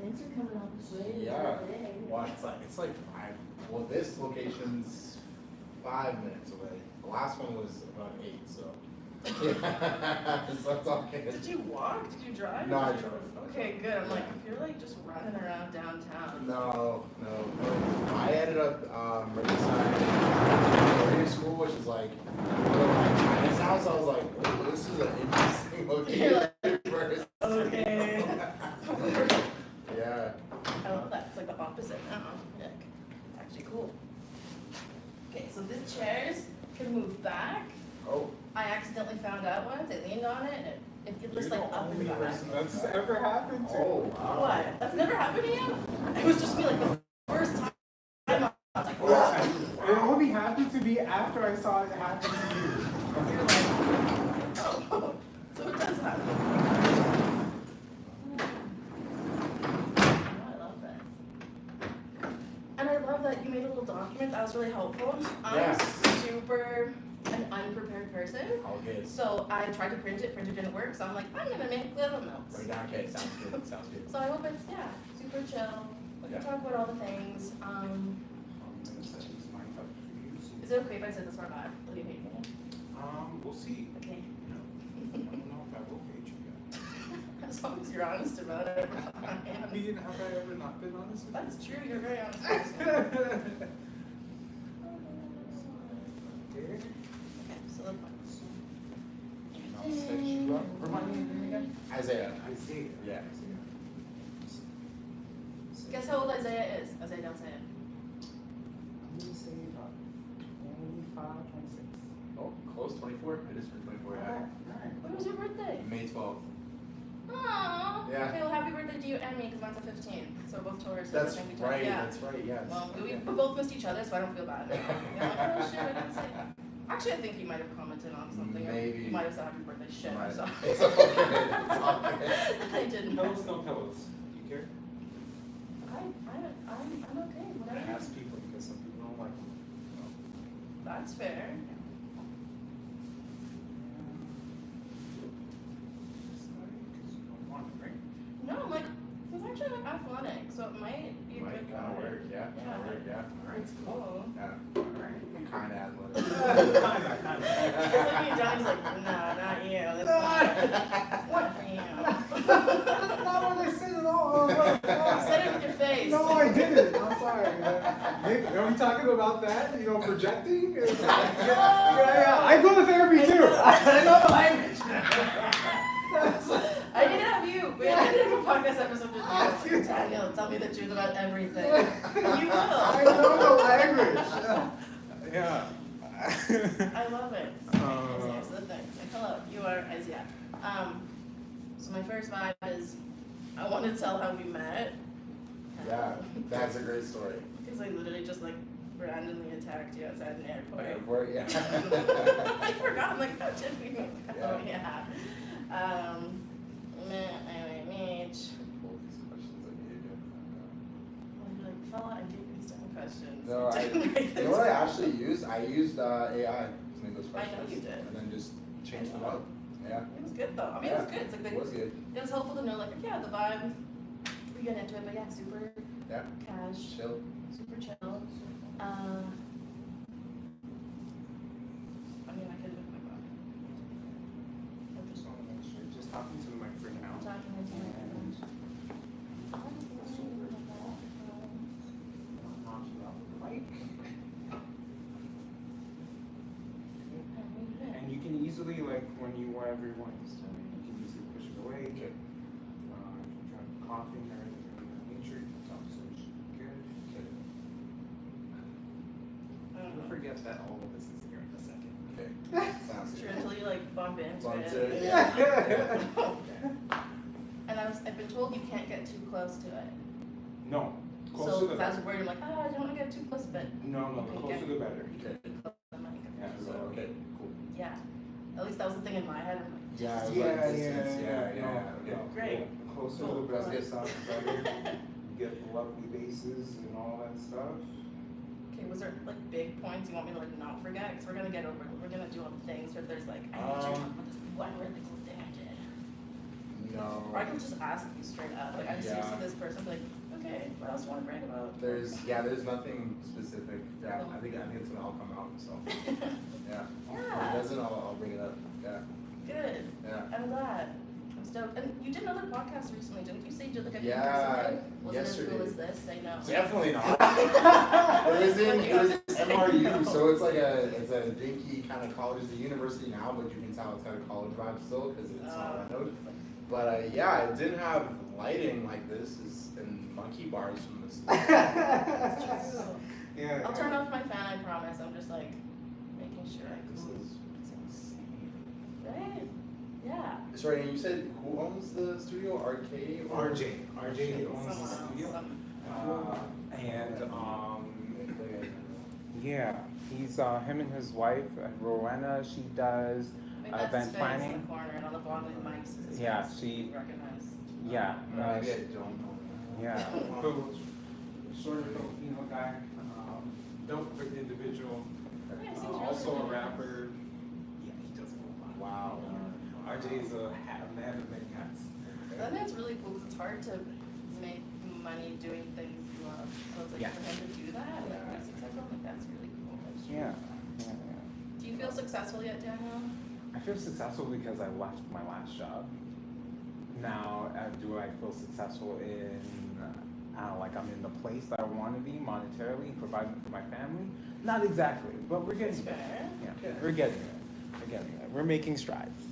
Thanks for coming all this way. Yeah. Well, it's like 5. Well, this location's 5 minutes away. The last one was about 8, so. Yeah. So it's all good. Did you walk? Did you drive? No, I drove. Okay, good. I'm like, if you're like just running around downtown. No. I ended up right beside radio school, which is like my aunt's house. I was like, oh, this is an interesting location. First. Okay. Yeah. I love that. It's like the opposite now. Yeah. It's actually cool. Okay, so these chairs can move back. Oh. I accidentally found out once. I leaned on it and it just like up and back. That's ever happened to. Oh, wow. What? That's never happened to you? It was just me like the first time. I was like, Yeah, it only happened to me after I saw it happen to you. you're like, oh, so it does happen. I love that. And I love that you made a little document. That was really helpful. I'm Yeah. super an unprepared person. All good. So I tried to print it didn't work. So I'm like, I'm gonna make little notes. Right down. Okay, sounds good. Sounds good. So I hope it's super chill. We can Yeah. talk about all the things. Is it okay if I sit this far back? Will you hate me? We'll see. Okay. I don't know if I will hate you yet. As long as you're honest about it. I mean, have I ever not been honest with you? That's true. You're very honest. person. Okay. Okay, so the points. I'll set you up. Remind me your name again? Isaiah. Isaiah. Yeah. Guess how old Isaiah is? Isaiah, don't say it. I'm gonna say about 25, 26. Oh, close. 24. It is for 24. Yeah. Alright. When was your birthday? May 12th. Aww. Yeah. Okay, well, happy birthday to you and me, because mine's a 15. So we're both Taurus. That's I think we right. talked- Yeah. That's right. Yes. Well, we Okay. both missed each other, so I don't feel bad. Yeah, I'm like, oh shit, I didn't say. Actually, I think he might have commented on something. or Maybe. He might have said happy birthday. Shit, I'm Right. sorry. It's okay. It's all good. I didn't. Pillows, no pillows. Do you care? I'm okay. I Whatever. ask people because some people don't like them. That's fair. Because you don't want it, right? No, like he's actually like athletic, so it might be a Might good kind of guy. work. Yeah. Yeah. Kinda work. Yeah. It's cool. Yeah. Kind of athletic. It's like me and Johnny's like, no, not you. That's not for you. That's not what I said at all. You said it with your face. No, I didn't. I'm sorry. Nick, are we talking about that? You know, projecting? Yeah. I go to therapy too. I know the language. I didn't have you. We didn't have a podcast episode with you. Daniel, tell me the truth about everything. You will. I know the language. Yeah. I love it. Isaiah, so the thing. Like, hello, you are Isaiah. So my first vibe is I want to tell how we met. Yeah. That's a great story. Because I literally just like randomly attacked you outside an airport. Airport. Yeah. I forgot. I'm like, how did we meet? Yeah. Oh yeah. Meet. Pull these questions I gave you. I'm like, fella, I gave you these dumb questions. No, I, Didn't write you them know what I down. actually used? I used AI to make those I know questions. you did. And then just changed them up. Yeah. It was good though. I mean, it was good. It's like It was good. it was helpful to know, like, yeah, the vibe. We get into it, but yeah, super Yeah. cash, Chill. super chill. I mean, I could look at my phone. I'm just Just talking to the mic for now. talking with you. And you can easily, like, when you wherever you want to start, you can easily push it away. If you're coughing or anything of that nature, it's also good. Don't forget that all of this is here in a second. Okay. Sounds It's true good. until you like bump into Bump it. into it, yeah. And I've been told you can't get too close to it. No, So closer the if I was better. worried, I'm like, oh, I don't want to get too close, but No, the Okay, closer the better. you could be close to the mic. Yeah, So, okay. Cool. Yeah. At least that was the thing in my head. I'm like, Yeah. I was Yeah, like, yeah, distance. Yeah. no, Okay. no. Great. The closer Cool. the better, sounds better. You get the lovely basses and all that stuff. okay, was there like big points you want me to like not forget? Because we're gonna get over. We're gonna do all the things. But there's like, I need you to talk about this one really cool thing I did. No, No. Or I can just ask you straight up. Like, I'm serious with this person. Like, okay, what else do you want to brag about? There's nothing specific. Yeah, I think it's gonna all come out. So yeah. If it doesn't, I'll bring it up. Yeah. Good. Yeah. I'm glad. I'm stoked. And you did another podcast recently, didn't you say you did like a Yeah, thing? Was yesterday. it as cool as this? Say no. Definitely not. It was MRU, so it's like it's a dinky kind of college. It's a university now, but you can tell it's got a college vibe still because it's renovated. But yeah, it didn't have lighting like this, and monkey bars from this. Yeah. I'll turn off my fan, I promise. I'm just like making sure I This is insane. Right? Yeah. Sorry, and you said who owns the studio? RK? Or? RJ owns the Someone studio. else. And yeah, he's him and his wife Rowena. She does That's event his face planning. in the corner, and on the bottom of the mics is his Yeah, face. she- You recognize. Yeah, Maybe I don't know. yeah. Short Filipino guy, dope individual. Yeah, he seems really Also a nice. rapper. Yeah, he does a lot. Wow. RJ's a man of many hats. I think it's really cool because it's hard to make money doing things you love. So it's like Yeah. for him to do that, like be successful, like that's really cool. That's true. Yeah. Do you feel successful yet, Daniel? I feel successful because I left my last job. Now, do I feel successful in, like I'm in the place that I want to be monetarily, providing for my family? Not exactly, but we're getting That's there. fair. Yeah, we're getting there. We're getting there. We're making strides.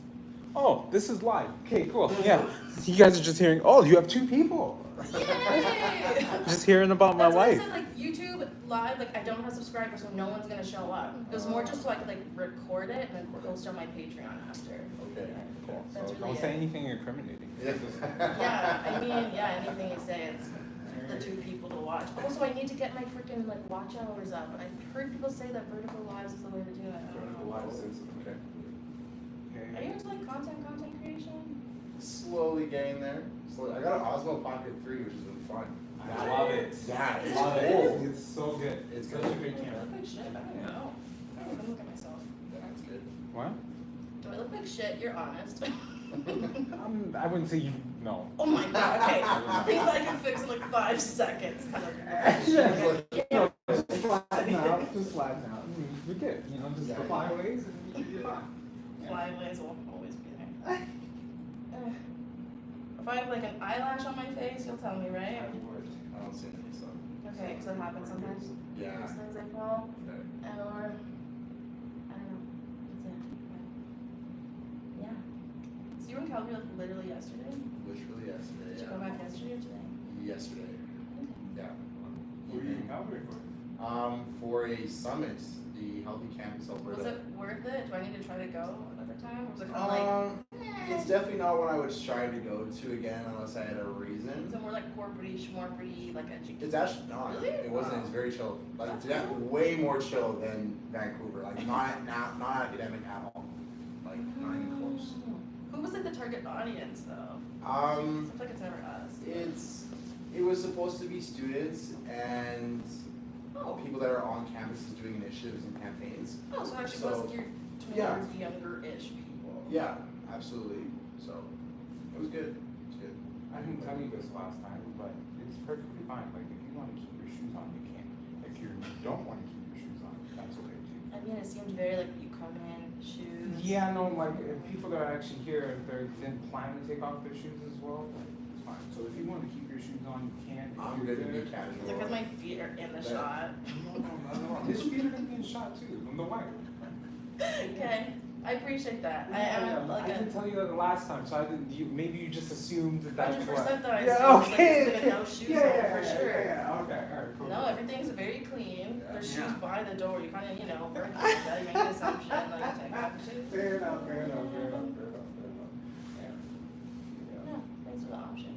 Oh, this is live. Okay, cool. Yeah. You guys are just hearing, oh, you have 2 people. Yay! Just hearing about my That's why I life. said like YouTube live, like I don't have subscribers, so no one's gonna show up. It was more just so I could like record it and then post on my Patreon after. Okay, cool. That's So really don't say it. anything incriminating. Yeah, I mean, yeah, anything you say, it's the 2 people to watch. Also, I need to get my freaking like watch hours up. I've heard people say that vertical lives is the way to do it. I don't know. Okay. Are you into like content creation? Slowly getting there. I got an Osmo Pocket 3, which has been fun. I love it. Yeah, it's Love it. cool. It's so good. It's such good. a good Do I camera. look like shit? I don't know. I don't even look at myself. That's good. What? Do I look like shit? You're honest. I wouldn't say you. No. Oh my god, okay. Things that I can fix in like 5 seconds. Kind No, just flatten out. Just flatten out. You're good. You know, just the flyaways and you're fine. Flyways will always be there. If I have like an eyelash on my face, you'll tell me, right? I don't see any stuff. Okay, because it happens sometimes. Yeah. Those things I fall, Okay. or I don't know. That's it. Yeah. So you were in Calgary like literally yesterday? Literally yesterday. Did you Yeah. go back yesterday or today? Yesterday. Yeah. What were you in Calgary for? For a summit, the Healthy Campus Alberta. Was it worth it? Do I need to try to go another time? Or was it kind of It's definitely not what I would strive to go to again unless I had a reason. is it more like corporate-y, schmorporty, like edgy? It's actually not. Really? It wasn't. It's very chill. Like it's way more chill than Vancouver. Like not academic at all. Like not even close. Who was like the target audience though? I feel like it's never us. It was supposed to be students and Oh. people that are on campuses doing initiatives and campaigns. Oh, so actually So, was geared yeah. towards younger-ish people. Yeah, absolutely. So it was good. It was good. I didn't tell you this last time, but it's perfectly fine. Like, if you want to keep your shoes on, you can. If you don't want to keep your shoes on, that's okay too. I mean, it seemed very like you come in, shoes. Yeah, no, like, if people that are actually here, if they didn't plan to take off their shoes as well, like, it's fine. So if you want to keep your shoes on, you can. If I'm you're good to be Is it casual. because my feet are in the That- shot? No. His feet are gonna be shot too, from the white. Okay, I appreciate that. I I'm like didn't tell you that the last time, so I didn't. Maybe you just assumed that that's what. 100% that I Yeah, assumed, like, okay. it's like no shoes on, for sure. Yeah, okay, alright, cool. No, everything's very clean. There's shoes Yeah. by the door. You kind of, break that. You make an assumption, like you take off the shoes. Fair enough. Yeah. Yeah, thanks for the option.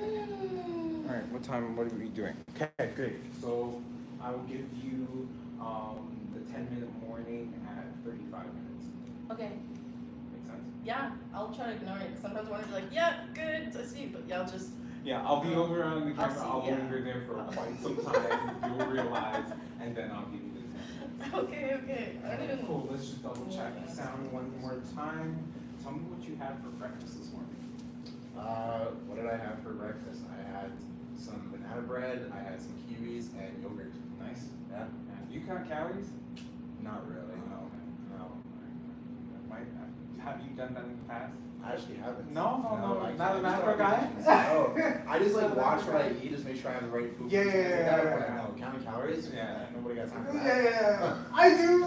All right, what are we doing? Okay, great. So I will give you the 10-minute warning at 35 minutes. Okay, Make sense? yeah, I'll try to ignore it. Sometimes I want to be like, yeah, good, I see, but yeah, I'll just. Yeah, I'll be over on the camera. see, I'll yeah. linger there for quite some time. You'll realize, and then I'll give you the 10 minutes. Okay. I don't even. Cool. Let's just double check the sound one more time. Tell me what you have have for breakfast this morning? What did I have for breakfast? I had some banana bread, I had some kiwis, and yogurt. Nice. Yeah? Do you count calories? Not really, no. Have you done that in the past? I actually haven't. No, I not a can't. macro guy? No. I just like Not a watch macro what I guy. eat, just make sure I have the right food. Yeah. But no, counting calories? Yeah. Nobody got time for Yeah, that. I do.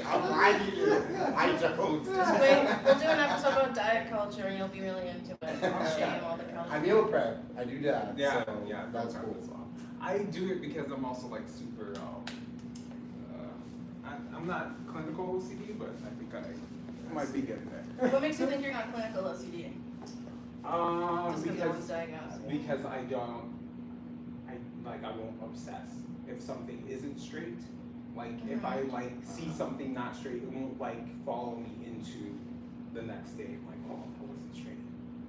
I'm lying to you. I don't. Just wait, we'll do an episode about diet culture and you'll be really into it. I'll show you all the culture. I meal prep. I do that. Yeah, so yeah, that's meal cool. prep as well. I do it because I'm also like super. I'm not clinical OCD, but I think I might be getting there. What makes you think you're not clinical OCD? Just because no one's diagnosed. Because I won't obsess if something isn't straight. Like if I like see something not straight, it won't like follow me into the next day. Like, oh, that wasn't straight.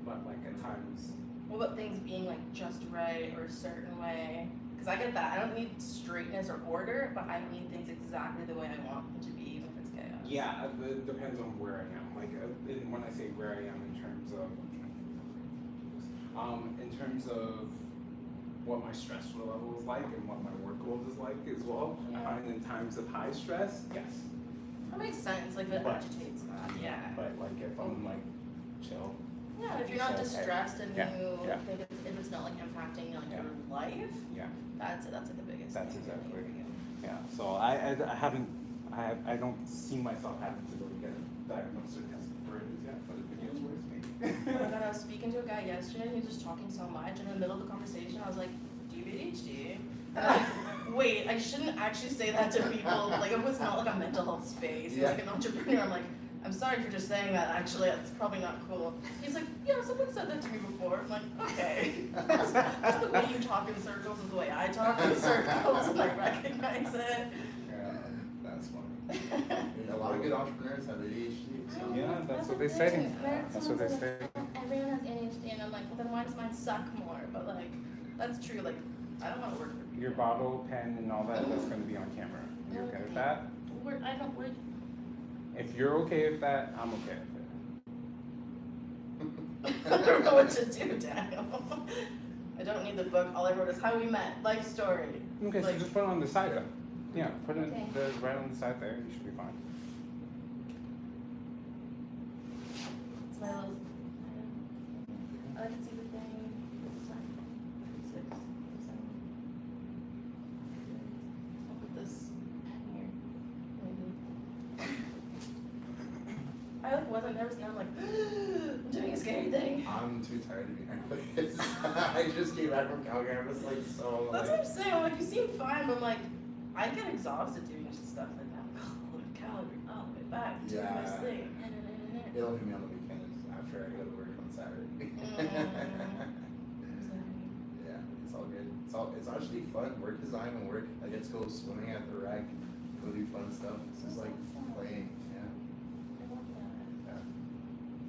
But like at times. What about things being like just right or a certain way? Because I get that. I don't need straightness or order, but I need things exactly the way I want them to be, even if it's chaos. Yeah, it depends on where I am. Like when I say where I am in terms of what my stress level is like and what my workload is like as well. Yeah. I find in times of high stress, yes. That makes sense. Like that But- agitates that. Yeah. But like if I'm like chill. Yeah. If you're not Okay. distressed and Yeah, you yeah. think if it's not like impacting like Yeah. your life, Yeah. that's like the biggest. That's thing, exactly really, it. for you. Yeah. So I don't see myself having to go get diagnosed or tested for it yet, but if it gets worse, maybe. Oh my god, I was speaking to a guy yesterday and he was just talking so much, and in the middle of the conversation I was like, do you have ADHD? And I was like, wait, I shouldn't actually say that to people. Like, it was not like a mental health space. He's like an entrepreneur. I'm like, I'm sorry for just saying that, actually, that's probably not cool. He's like, yeah, someone said that to me before. I'm like, okay. Just the way you talk in circles is the way I talk in circles, and I recognize it. Yeah, that's funny. A lot of good entrepreneurs have ADHD. So. Yeah, that's what they the say. thing. Where That's what they someone say. says, "Oh, everyone has ADHD," and I'm like, well, then why does mine suck more? But like, that's true. Like, I don't want to work for people. Your bottle, pen, and all that, that's going to be on camera. You okay with that? I don't work. If you're okay with that, I'm okay with it. I don't know what to do, Daniel. I don't need the book. All I wrote is how we met, life story. Okay, so Like- just put it on the side though. Yeah, put it Okay. right on the side there. You should be fine. It's my little. I can see the thing. It's like 6, 7. I'll put this here. Maybe. I like wasn't nervous, now I'm like, I'm doing a scary thing. I'm too tired to be nervous. I just came back from Calgary. I'm just like so. That's like, what I'm saying. I'm like, you seem fine, but I'm like, I get exhausted doing stuff like that. I'm like, oh, Calgary, all the way back, doing this Yeah. thing. It'll hit me on the weekends after I go to work on Saturday. Yeah, it's all good. It's actually fun. Work design and work. I get to go swimming at the rec, go do fun stuff. It's just like playing. Yeah.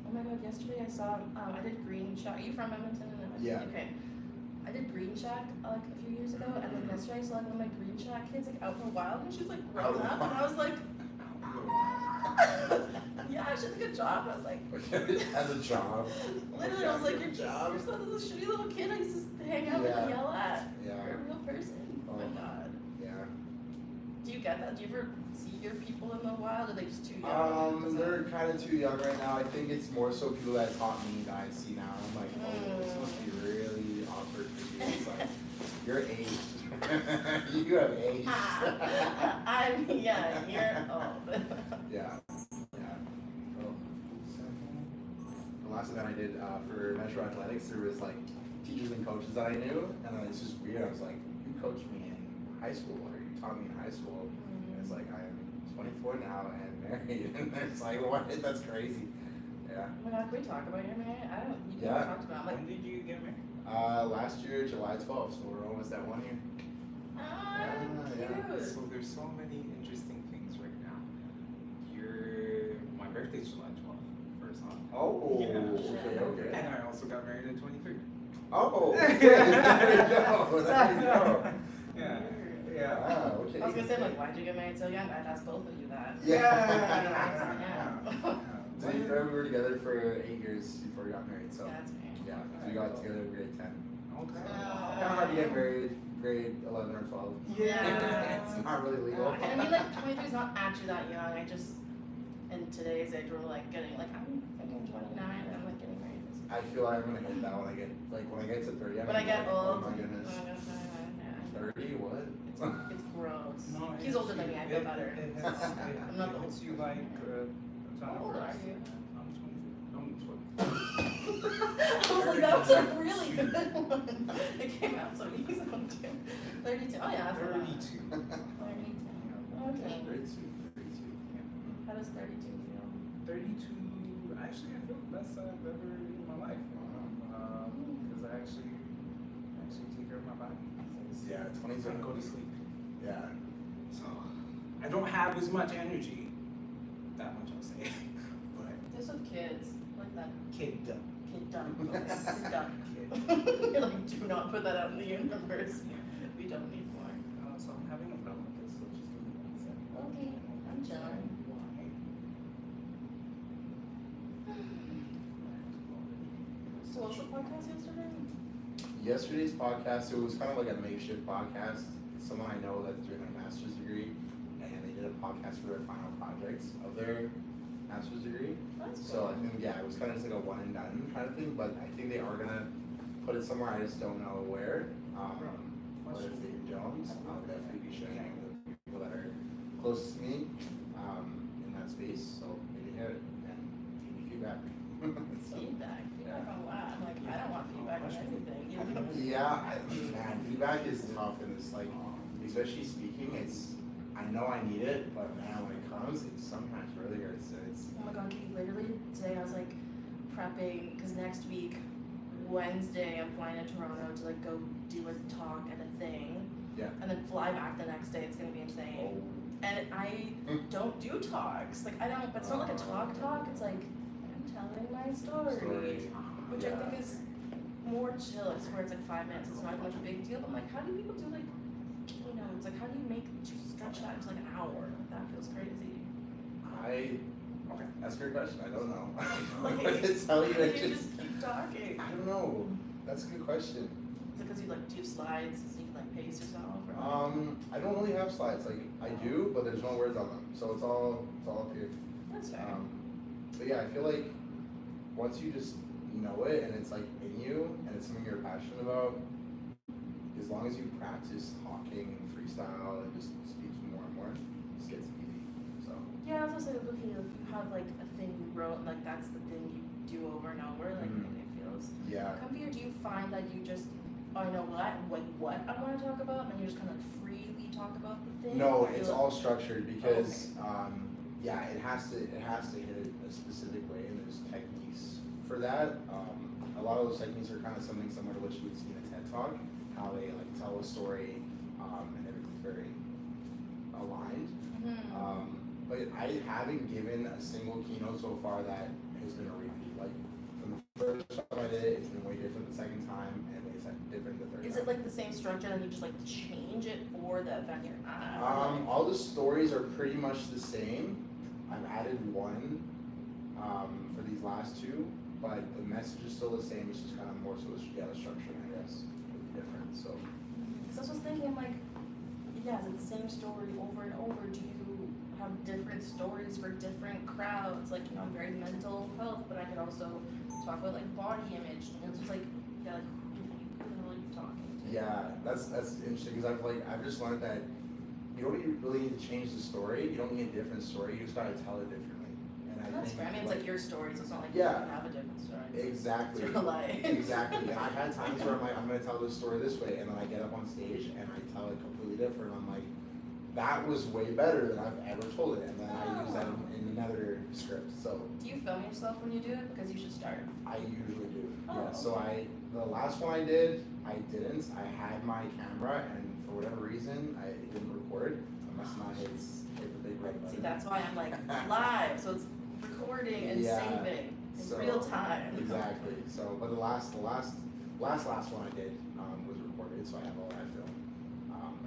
Oh my god, yesterday I saw, I did Green Shack. Are you from Edmonton? Yeah. Okay. I did Green Shack like a few years ago, and then yesterday I saw one of my Green Shack kids like out in the wild, and she's like grown up, and I was like, yeah, she did a good job. I was like, As a job. literally, I was like, Good your job. your son is a shitty little kid I used to hang out with and Yeah. yell at. Yeah. You're a real person. Oh my Oh. god. Yeah. Do you get that? Do you ever see your people in the wild, or are they just too young? They're kind of too young right now. I think it's more so people that taught me that I see now. I'm like, oh, this must be really awkward for you. It's like, you're aged. You have aged. Yeah, you're old. Yeah. Yeah. Well, the last event I did for Metro Athletics, there was like teachers and coaches that I knew, and then it's just weird. I was like, you coached me in high school, or you taught me in high school. And it's like, I'm 24 now and married, and it's like, what? That's crazy. Yeah. Oh my god, can we talk about your marriage? I don't. You Yeah. talked about. I'm like, When did you get married? Last year, July 12th, so we're almost at 1 year. ah, Yeah. cute. So there's so many interesting things right now. My birthday's July 12th, first off. Oh, Yeah. okay. And I also got married at 23. Oh, okay. There you go. There you go. Yeah. Weird. Yeah. Ah, okay. I was gonna say, like, why'd you get married so young? I'd ask both of you that. Yeah. Yeah. To be fair, we were together for 8 years before we got married, so. Yeah, that's fair. Yeah, so we got together in grade 10. Okay. Kind of hard to get married grade 11 or 12. Yeah. It's not really legal. And I mean, like, 23 is not actually that young. I just, in today's age, we're like getting, like, I'm thinking 29 and I'm like getting married. I feel like I'm gonna hit that when I get, when I get to 30. I'm When I gonna be get like, old. Oh my goodness. Yeah. 30? What? It's gross. No, He's older than me, I feel better. I'm not the hits you like How old are you? I'm 22. I was like, that was a really good one. It came out so easy. 32. Oh yeah, I forgot. 32. 32. Okay. 32. How does 32 feel? 32. Actually, I feel the best I've ever in my life. Because I actually take care of my body. Yeah, 20's I go to sleep. Yeah. So I don't have as much energy. That much I'll say. But Just with kids, like that kid done. kid done. You're done. Kid. You're like, do not put that out in the universe. We don't need more. So I'm having a problem with this. So just give me 1 second. Okay, I'm chilling. So what's the podcast yesterday? Yesterday's podcast, it was kind of like a makeshift podcast. It's someone I know that's doing a master's degree, and they did a podcast for their final projects of their master's degree. That's So I cool. think, yeah, it was kind of just like a one and done kind of thing, but I think they are gonna put it somewhere, I just don't know where. Whether it's David Jones, I'll definitely be sharing it with the people that are closest to me, in that space, so maybe hear it and give me feedback. So, Feedback. Feedback on what? I'm like, I don't want feedback on anything. yeah, man, feedback is tough and it's like, especially speaking, I know I need it, but man, when it comes, it sometimes really hurts. Oh my god, Katie, literally today I was like prepping, because next week, Wednesday, I'm flying to Toronto to like go do a talk at a thing. Yeah. And then fly back the next day, it's gonna be insane. Oh. And I don't do talks. Like, I don't, but it's not like a talk, it's like, I'm telling my story. Which I think is more chill. It's where it's like 5 minutes, it's not much a big deal. But I'm like, how do people do like keynotes? Like, how do you stretch that into like an hour? Like, that feels crazy. Okay, that's a great question. I don't know. I don't Like, know what to tell you. How I do you just, just keep talking? I don't know. That's a good question. Is it because you like do slides so you can like pace yourself? Or I don't really have slides. Like I do, but there's no words on them, so it's all up here. That's fair. But yeah, I feel like once you just know it and it's like in you and it's something you're passionate about, as long as you practice talking and freestyle and just speaking more and more, it just gets easy. So Yeah, I was also looking if you have like a thing you wrote and like that's the thing you do over and over, like maybe it feels yeah, comfy, or do you find that you just, oh, you know what, like what I want to talk about, and you just kind of like freely talk about the thing? no, Or it's you, like, all structured because yeah, it has to hit a specific way and there's techniques for that. A lot of those techniques are kind of something similar to what you would see in a TED Talk, how they like tell a story and everything's very aligned. But I haven't given a single keynote so far that has been a repeat. Like from the first time I did it, it's been way different the second time, and way different the third time. Is it like the same structure and you just like change it for the event you're at? All the stories are pretty much the same. I've added one for these last two, but the message is still the same. It's just kind of more so the structure, I guess, would be different. So Because I was thinking, like, yeah, is it the same story over and over? Do you have different stories for different crowds? Like, you know, I'm very mental health, but I could also talk about like body image. And it's just like, yeah, like who are you really talking to? yeah, that's interesting because I've just learned that you don't really need to change the story. You don't need a different story. You just gotta tell it differently. And That's fair. I mean, it's like your story, so it's not like Yeah. you can have a different story. Exactly. It's your life. Exactly. And I've had times where I'm like, I'm gonna tell this story this way, and then I get up on stage and I tell it completely different. I'm like, that was way better than I've ever told it, and then I use that in another script. So Do you film yourself when you do it? Because you should start. I usually do. Oh, Yeah. So the last one I did, I didn't. I had my camera, and for whatever reason, it didn't record. I must not hit the big red button. See, that's why I'm like live, so it's recording and Yeah. saving in So, real time. Exactly. So, but the last one I did was recorded, so I have all that film.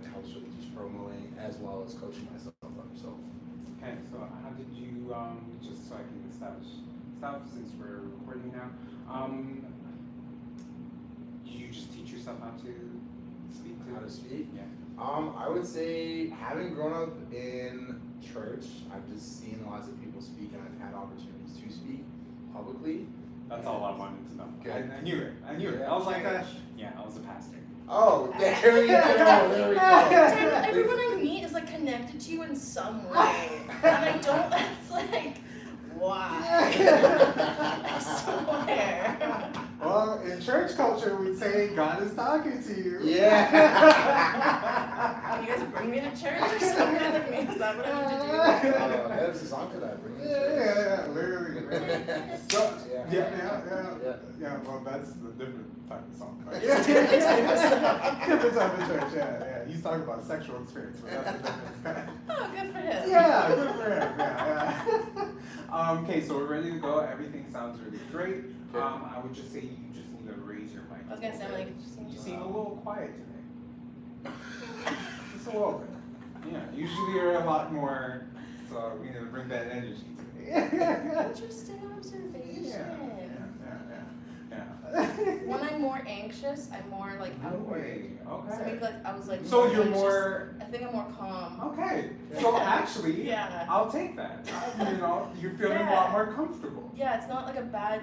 It helps with just promoting as well as coaching myself up. So, Okay, so how did you, just so I can establish stuff since we're recording now, did you just teach yourself how to speak to? How to speak? Yeah. I would say having grown up in church, I've just seen lots of people speak, and I've had opportunities to speak publicly. That's all I wanted to know. Good. I knew it. I knew it. I was like, yeah, I was a pastor. Oh, there we go. There we go. Taylor, everyone I meet is like connected to you in some way, and I don't. That's like, why? I swear. Well, in church culture, we'd say God is talking to you. Yeah. You guys bring me to church or something? Is that what I need to There's a song for that. Bring it to Yeah, literally. So, Yeah. yeah. Well, that's a different type of song. It's a different type of song. Different type of church. Yeah. He's talking about sexual experience, but that's a different. Oh, good for him. Yeah, good for him. Yeah. Okay, so we're ready to go. Everything sounds really great. I would just say you just need to raise your mic. I was gonna say, like, You seem a little quiet today. Just a little bit. Yeah, usually you're a lot more, so we need to bring that energy today. Interesting observation. Yeah. When I'm more anxious, I'm more like outward. Okay. So maybe like I was like. So you're anxious. more. I think I'm more calm. Okay. So actually, Yeah. I'll take that. You're feeling a lot more comfortable. Yeah, it's not like a bad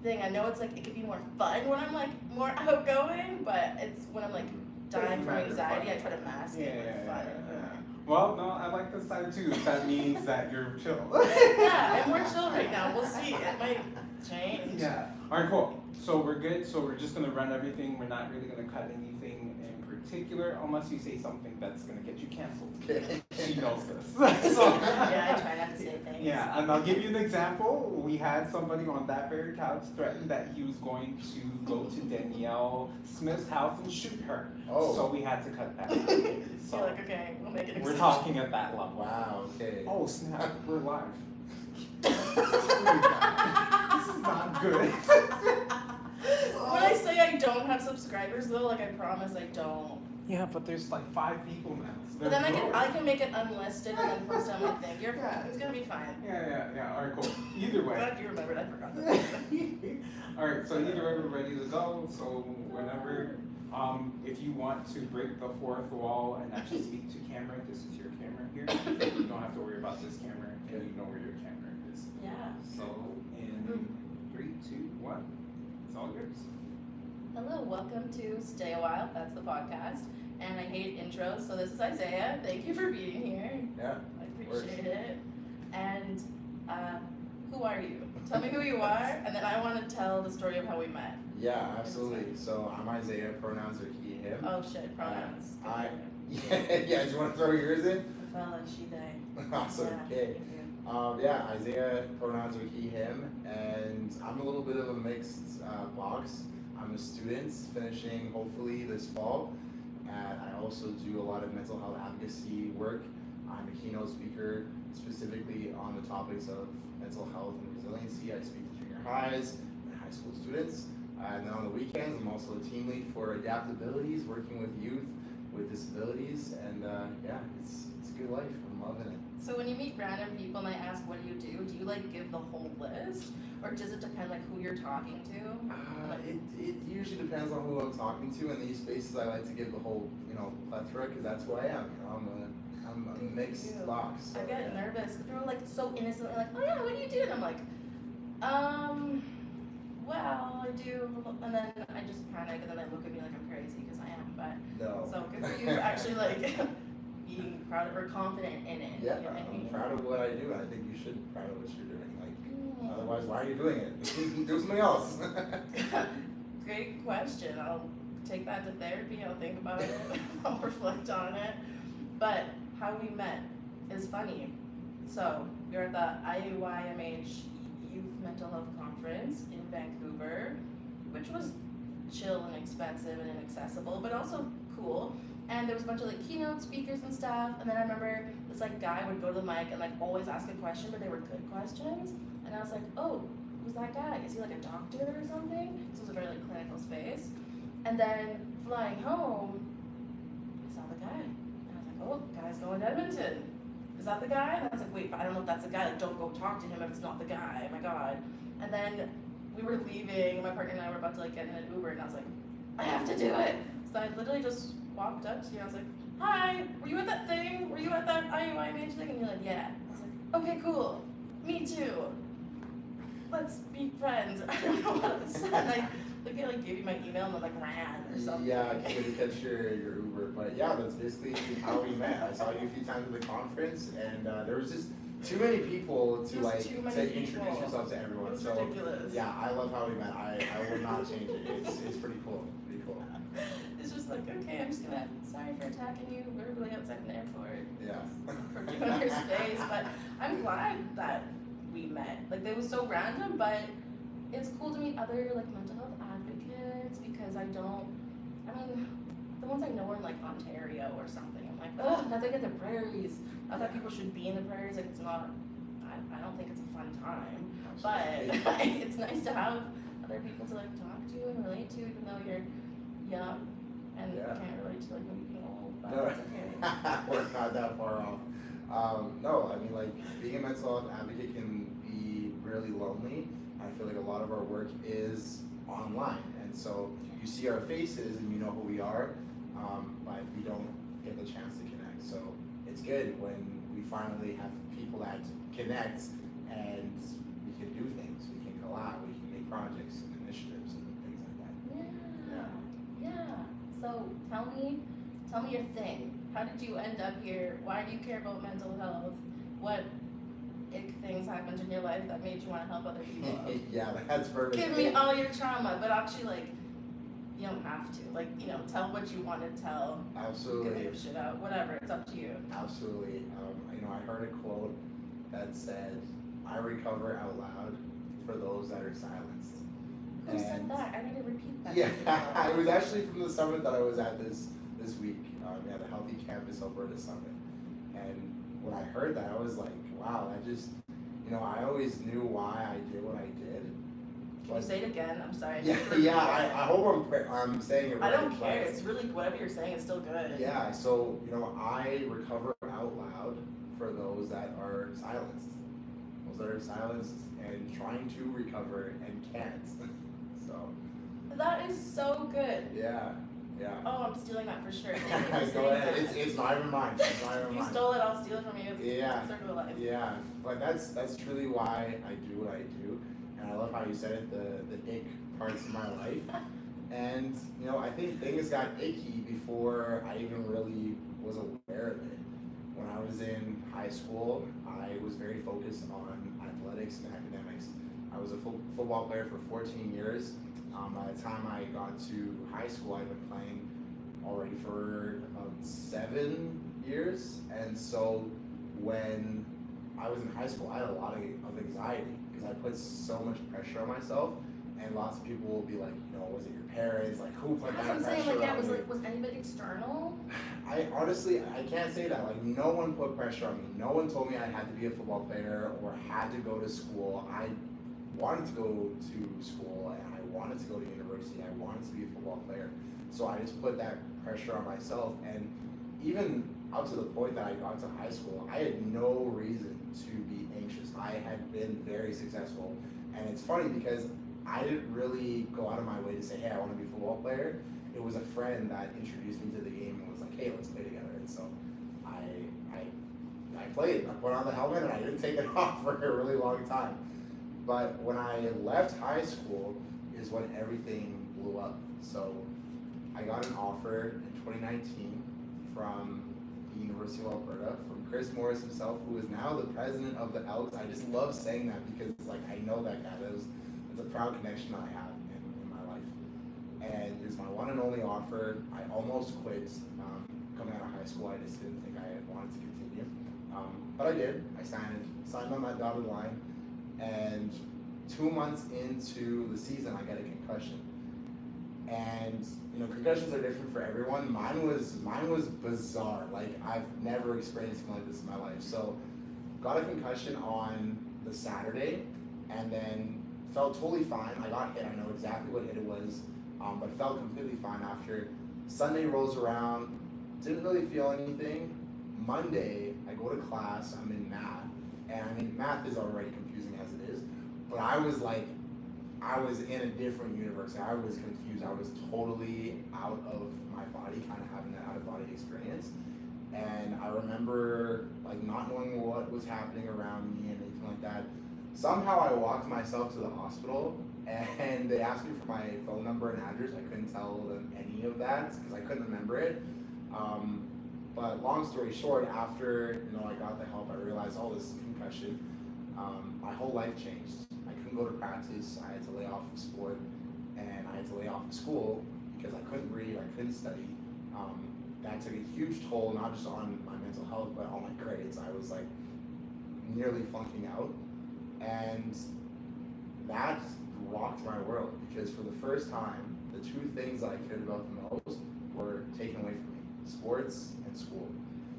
thing. I know it's like it could be more fun when I'm like more outgoing, but it's when I'm like dying from anxiety, I try to mask it with fun and humor. Well, no, I like this side too. That means that you're chill. Yeah, I'm more chill right now. We'll see. It might change. Yeah. All right, cool. So we're good. So we're just gonna run everything. We're not really gonna cut anything in particular, unless you say something that's gonna get you canceled. Okay. She knows this. Yeah, I try not to say things. Yeah, and I'll give you an example. We had somebody on that very couch threaten that he was going to go to Danielle Smith's house and shoot her. Oh. So we had to cut that. So like, okay, we'll make it. We're talking at that level. Wow. Okay. Oh snap! We're live. This is not good. When I say I don't have subscribers though, like I promise I don't. Yeah, but there's like 5 people now. So But then they're I can make it unlisted and then post on my thing. You're Yeah. it's gonna be fine. Yeah. All right, cool. Either way. Glad you remembered. I forgot that. All right, so either way, we're ready to go. So whenever, if you want to break the fourth wall and actually speak to camera, this is your camera here. You don't have to worry about this camera, and you know where your camera is. Yeah. So in 3, 2, 1, it's all yours. Hello, welcome to Stay a While. That's the podcast. And I hate intros, so this is Isaiah. Thank you for being here. Yeah. I appreciate it. And who are you? Tell me who you are, and then I want to tell the story of how we met. Yeah, absolutely. So I'm Isaiah. Pronouns are he, him. Oh shit, pronouns. Yeah. Do you want to throw yours in? Fella, she, they. Awesome. Yeah, Okay. thank you. Yeah, Isaiah, pronouns are he, him, and I'm a little bit of a mixed box. I'm a student finishing hopefully this fall. I also do a lot of mental health advocacy work. I'm a keynote speaker specifically on the topics of mental health and resiliency. I speak to junior highs and high school students. And then on the weekends, I'm also a team lead for adaptabilities, working with youth with disabilities. And yeah, it's a good life. I'm loving it. So when you meet random people and they ask what do you like give the whole list? Or does it depend like who you're talking to? It usually depends on who I'm talking to. In these spaces, I like to give the whole, plethora, because that's who I am. I'm a mixed box. So, I get yeah. nervous. They're all like so innocently like, oh yeah, what do you do? And I'm like, well, I do. And then I just panic and then they look at me like I'm crazy because I am. But No. so good for you for actually like being proud of or confident in it. Yeah, You know what I I'm mean? proud of what I do, and I think you should be proud of what you're doing. Otherwise, why are you doing it? Do something else. Great question. I'll take that to therapy. I'll think about it. I'll reflect on it. But how we met is funny. So you're at the IAYMH Youth Mental Health Conference in Vancouver, which was chill and expensive and inaccessible, but also cool. And there was a bunch of like keynote speakers and stuff. And then I remember this like guy would go to the mic and like always ask a question, but they were good questions. And I was like, oh, who's that guy? Is he like a doctor or something? This was a very like clinical space. And then flying home, I saw the guy. And I was like, oh, guy's going to Edmonton. is that the guy? And I was like, wait, but I don't know if that's the guy. Like, don't go talk to him if it's not the guy. Oh my God. And then we were leaving. My partner and I were about to like get in an Uber, and I was like, I have to do it. So I literally just walked up to you. I was like, hi, were you at that thing? Were you at that IUIMH thing? And you're like, yeah. I was like, okay, cool. Me too. Let's be friends. I don't know what to say. I like gave you my email and then like ran or something. Yeah, I couldn't catch your Uber, but yeah, that's basically how we met. I saw you a few times at the conference, and there was just too many people to There's too many introduce people. yourself to everyone. It's So ridiculous. yeah, I love how we met. I would not change it. It's pretty cool. Pretty cool. It's just like, okay, I'm just gonna, sorry for attacking you verbally outside an airport. Yeah. For doing your space, but I'm glad that we met. Like, it was so random, but it's cool to meet other, like, mental health advocates, because I mean, the ones I know are in, like, Ontario or something. I'm like, oh, now they get the prairies. Not that people should be in the prairies, like, it's not, I don't think it's a fun time, but it's nice to have other people to, like, talk to and relate to, even though you're young and Yeah. can't relate to, like, maybe being old, but No. it's okay. We're not that far off. No, I mean, like, being a mental health advocate can be really lonely. I feel like a lot of our work is online, and so you see our faces and you know who we are, but we don't get the chance to connect. So it's good when we finally have people that connect, and we can do things. We can collab. We can make projects and initiatives and things like that. Yeah. So tell me your thing. How did you end up here? Why do you care about mental health? What ick things happened in your life that made you want to help other people? Yeah, that's perfect. Give me all your trauma, but actually, like, you don't have to. Like, you know, tell what you want to tell. Absolutely. Get your shit out. Whatever. It's up to you. Absolutely. I heard a quote that said, "I recover out loud for those that are silenced." Who said And- that? I need to repeat that. Yeah, it was actually from the summit that I was at this week. Yeah, the Healthy Campus Alberta Summit. And when I heard that, I was like, wow, that just, I always knew why I did what I did. Can you say it again? I'm sorry. Yeah, I hope I'm saying it right. I don't but- care. It's really, whatever you're saying is still good. Yeah, so, I recover out loud for those that are silenced. Those that are silenced and trying to recover and can't. So, That is so good. yeah. Oh, I'm stealing that for sure. Thank you for Go saying ahead. that. It's not even mine. It's not even You mine. stole it, I'll steal it from you. It's Yeah. circle of life. Yeah, but that's truly why I do what I do, and I love how you said it, the ick parts of my life, and I think things got icky before I even really was aware of it. When I was in high school, I was very focused on athletics and academics. I was a football player for 14 years. By the time I got to high school, I'd been playing already for about 7 years, and so when I was in high school, I had a lot of anxiety because I put so much pressure on myself, and lots of people will be like, was it your parents? Like, who put That's that what I'm pressure saying, like, yeah, on you? was anybody external? I honestly, I can't say that. Like, no one put pressure on me. No one told me I had to be a football player or had to go to school. I wanted to go to school, and I wanted to go to university. I wanted to be a football player. So I just put that pressure on myself, and even up to the point that I got to high school, I had no reason to be anxious. I had been very successful, and it's funny because I didn't really go out of my way to say, hey, I want to be a football player. It was a friend that introduced me to the game and was like, hey, let's play together. And so I played. I put on the helmet and I didn't take it off for a really long time. But when I left high school is when everything blew up. So I got an offer in 2019 from the University of Alberta, from Chris Morris himself, who is now the president of the Elks. I just love saying that because I know that guy. It's a proud connection I have in my life. And it was my one and only offer. I almost quit coming out of high school. I just didn't think I wanted to continue. But I did. I signed on that dotted line. And 2 months into the season, I got a concussion. And concussions are different for everyone. Mine was bizarre. Like, I've never experienced something like this in my life. So, got a concussion on the Saturday, and then felt totally fine. I got hit. I know exactly what hit it was, but felt completely fine after. Sunday rolls around, didn't really feel anything. Monday, I go to class, I'm in math, and I mean, math is already confusing as it is, but I was in a different universe. I was confused. I was totally out of my body, kind of having that out of body experience. And I remember like not knowing what was happening around me and anything like that. Somehow I walked myself to the hospital and they asked me for my phone number and address. I couldn't tell them any of that because I couldn't remember it. But long story short, after I got the help, I realized, oh, this is concussion. My whole life changed. I couldn't go to practice. I had to lay off of sport, and I had to lay off of school because I couldn't read. I couldn't study. That took a huge toll, not just on my mental health, but on my grades. I was like nearly flunking out, and that rocked my world because for the first time, the two things I cared about the most were taken away from me: sports and school.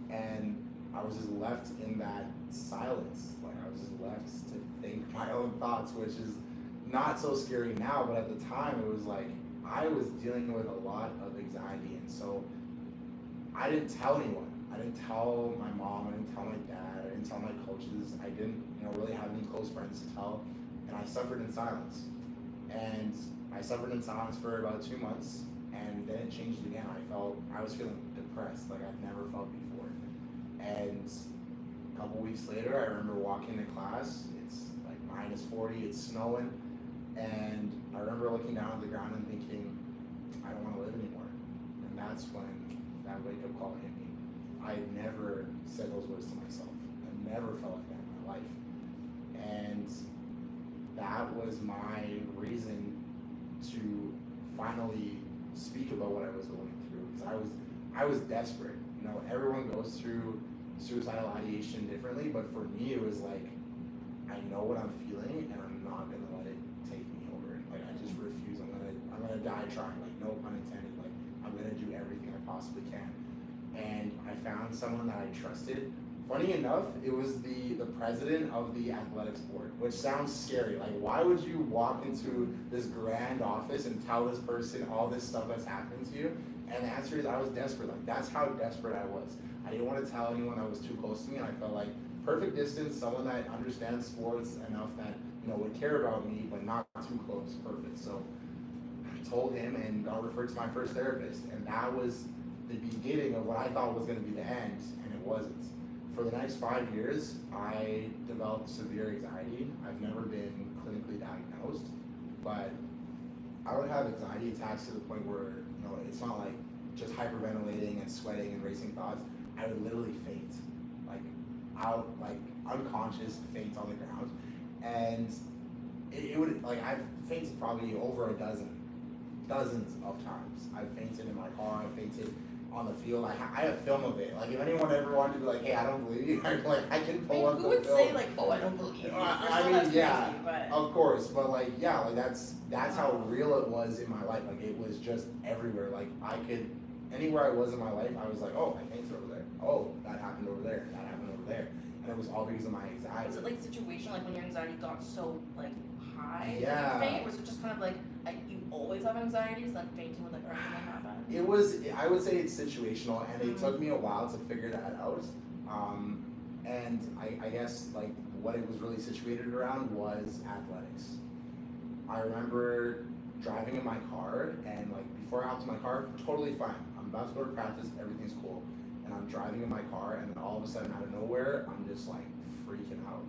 And I was just left in that silence. Like I was just left to think my own thoughts, which is not so scary now, but at the time it was like I was dealing with a lot of anxiety, and so I didn't tell anyone. I didn't tell my mom, I didn't tell my dad, I didn't tell my coaches, I didn't really have any close friends to tell, and I suffered in silence. And I suffered in silence for about 2 months, and then it changed again. I was feeling depressed like I've never felt before. And a couple weeks later, I remember walking to class. It's like -40, it's snowing, and I remember looking down at the ground and thinking, I don't want to live anymore. And that's when that wake-up call hit me. I had never said those words to myself. I never felt like that in my life. And that was my reason to finally speak about what I was going through, because I was desperate. Everyone goes through suicidal ideation differently, but for me it was like, I know what I'm feeling and I'm not gonna let it take me over. Like I just refuse. I'm gonna die trying, like no pun intended. Like I'm gonna do everything I possibly can. And I found someone that I trusted. Funny enough, it was the president of the athletics board, which sounds scary. Like, why would you walk into this grand office and tell this person all this stuff that's happening to you? And the answer is I was desperate. Like, that's how desperate I was. I didn't want to tell anyone that was too close to me, and I felt like perfect distance, someone that understands sports enough that, would care about me, but not too close, perfect. So I told him and got referred to my first therapist, and that was the beginning of what I thought was going to be the end, and it wasn't. For the next 5 years, I developed severe anxiety. I've never been clinically diagnosed, but I would have anxiety attacks to the point where, it's not like just hyperventilating and sweating and racing thoughts. I would literally faint, like unconscious, faint on the ground. And it would, I've fainted probably over dozens of times. I've fainted in my car, I've fainted on the field. I have film of it. Like, if anyone ever wanted to be like, hey, I don't believe you, I can pull up the film. Who would say like, oh, I don't believe you? I mean, that's yeah, crazy, but of course, but that's how real it was in my life. Like, it was just everywhere. Like, anywhere I was in my life, I was like, oh, I fainted over there. Oh, that happened over there. That happened over there. And it was all because of my anxiety. was it like situational, like when your anxiety got so high? Yeah. That you faint? Or was it just kind of like you always have anxieties, like fainting would anything happen? I would say it's situational, and it took me a while to figure that out. And I guess what it was really situated around was athletics. I remember driving in my car, and before I hopped in my car, totally fine. I'm about to go to practice, everything's cool. And I'm driving in my car, and then all of a sudden, out of nowhere, I'm just freaking out.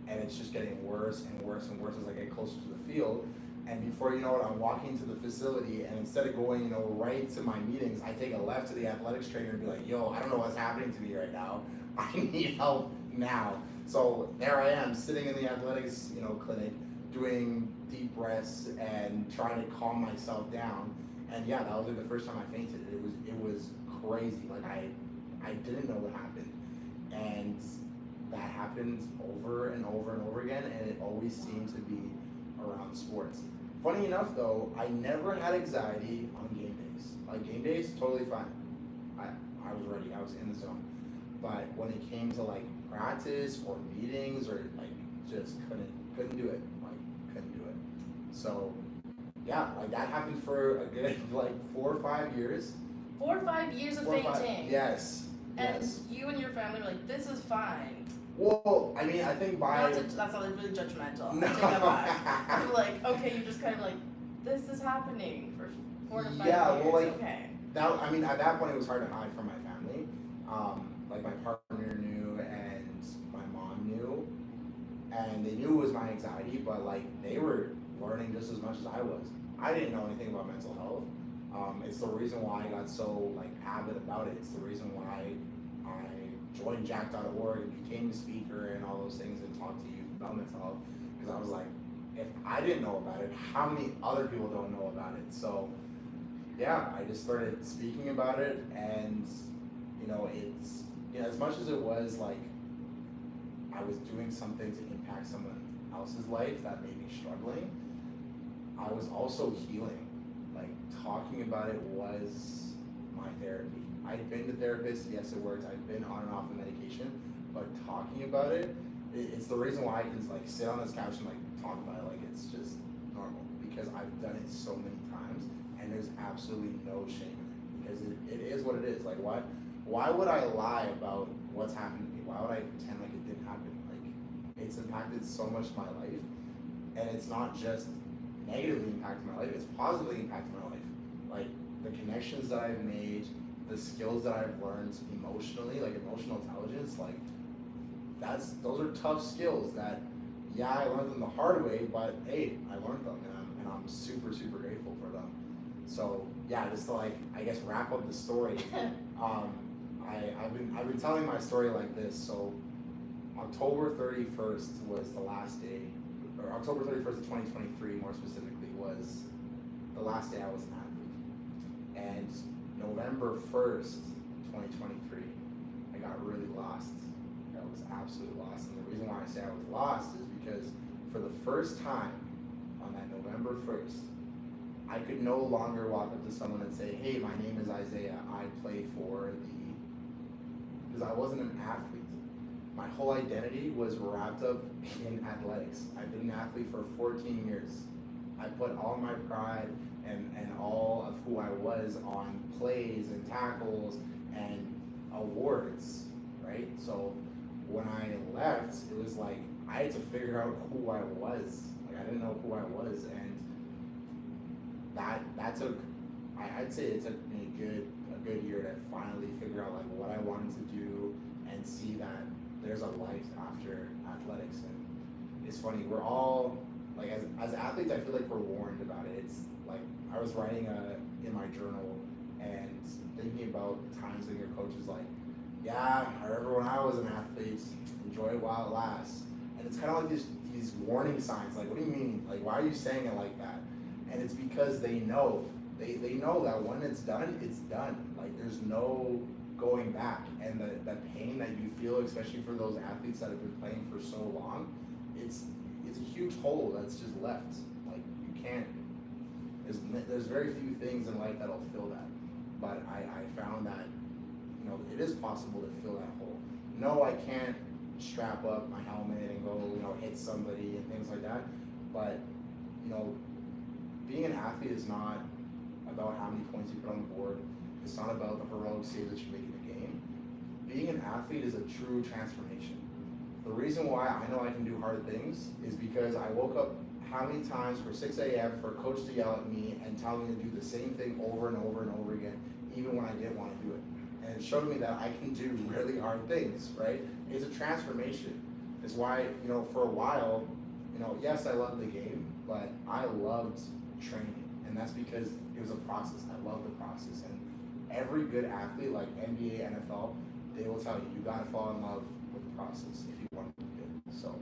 And it's just getting worse and worse and worse as I get closer to the field. And before you know it, I'm walking to the facility, and instead of going, right to my meetings, I take a left to the athletics trainer and be like, yo, I don't know what's happening to me right now. I need help now. So there I am, sitting in the athletics, clinic, doing deep breaths and trying to calm myself down. And yeah, that was the first time I fainted. It was crazy. I didn't know what happened. And that happened over and over and over again, and it always seemed to be around sports. Funny enough though, I never had anxiety on game days. Game days, totally fine. I was ready, I was in the zone. But when it came to practice or meetings or just couldn't do it. Couldn't do it. So yeah, that happened for a good 4 or 5 years. 4 or 5 years of fainting. Yes. And Yes. you and your family were like, this is fine. Well, I mean, I think by That's not really judgmental. No. I take that back. You're like, okay, you just kind of like, this is happening for 4 to 5 Yeah, years. well, like, okay. that, I mean, at that point it was hard to hide from my family. Like my partner knew and my mom knew, and they knew it was my anxiety, but like they were learning just as much as I was. I didn't know anything about mental health. It's the reason why I got so like avid about it. It's the reason why I joined Jack.org and became a speaker and all those things and talked to youth about mental health, because I was like, if I didn't know about it, how many other people don't know about it? So yeah, I just started speaking about it, and you know, it's, you know, as much as it was like I was doing something to impact someone else's life that may be struggling, I was also healing. Like talking about it was my therapy. I'd been to therapists, yes it worked, I'd been on and off the medication, but talking about it, it's the reason why I can like sit on this couch and like talk about it like it's just normal, because I've done it so many times, and there's absolutely no shame in it, because it is what it is. Like why would I lie about what's happened to me? Why would I pretend like it didn't happen? Like it's impacted so much my life, and it's not just negatively impacted my life, it's positively impacted my life. Like the connections that I've made, the skills that I've learned emotionally, like emotional intelligence, like those are tough skills that, yeah, I learned them the hard way, but hey, I learned them, and I'm super, super grateful for them. So yeah, just to like, I guess, wrap up the story, I've been telling my story like this. So October 31st was the last day, or October 31st of 2023 more specifically, was the last day I was an athlete. And November 1st, 2023, I got really lost. I was absolutely lost. And the reason why I say I was lost is because for the first time on that November 1st, I could no longer walk up to someone and say, hey, my name is Isaiah, I play for because I wasn't an athlete. My whole identity was wrapped up in athletics. I've been an athlete for 14 years. I put all my pride and all of who I was on plays and tackles and awards, right? So when I left, it was like I had to figure out who I was. Like I didn't know who I was, and that took, I'd say it took me a good year to finally figure out like what I wanted to do and see that there's a life after athletics. And it's funny, we're all like, as athletes, I feel like we're warned about it. It's like I was writing in my journal and thinking about the times when your coach is like, yeah, I remember when I was an athlete, enjoy it while it lasts. And it's kind of like these warning signs, like, what do you mean? Like, why are you saying it like that? And it's because they know that when it's done, it's done. Like there's no going back. And the pain that you feel, especially for those athletes that have been playing for so long, it's a huge hole that's just left. Like you can't, there's very few things in life that'll fill that. But I found that, you know, it is possible to fill that hole. No, I can't strap up my helmet and go, you know, hit somebody and things like that. But, you know, being an athlete is not about how many points you put on the board. It's not about the heroic saves that you make in the game. Being an athlete is a true transformation. The reason why I know I can do hard things is because I woke up how many times for 6 a.m. for a coach to yell at me and tell me to do the same thing over and over and over again, even when I didn't want to do it. And it showed me that I can do really hard things, right? It's a transformation. It's why, you know, for a while, you know, yes, I loved the game, but I loved training. And that's because it was a process. I love the process. And every good athlete, like NBA, NFL, they will tell you, you gotta fall in love with the process if you want to be good. So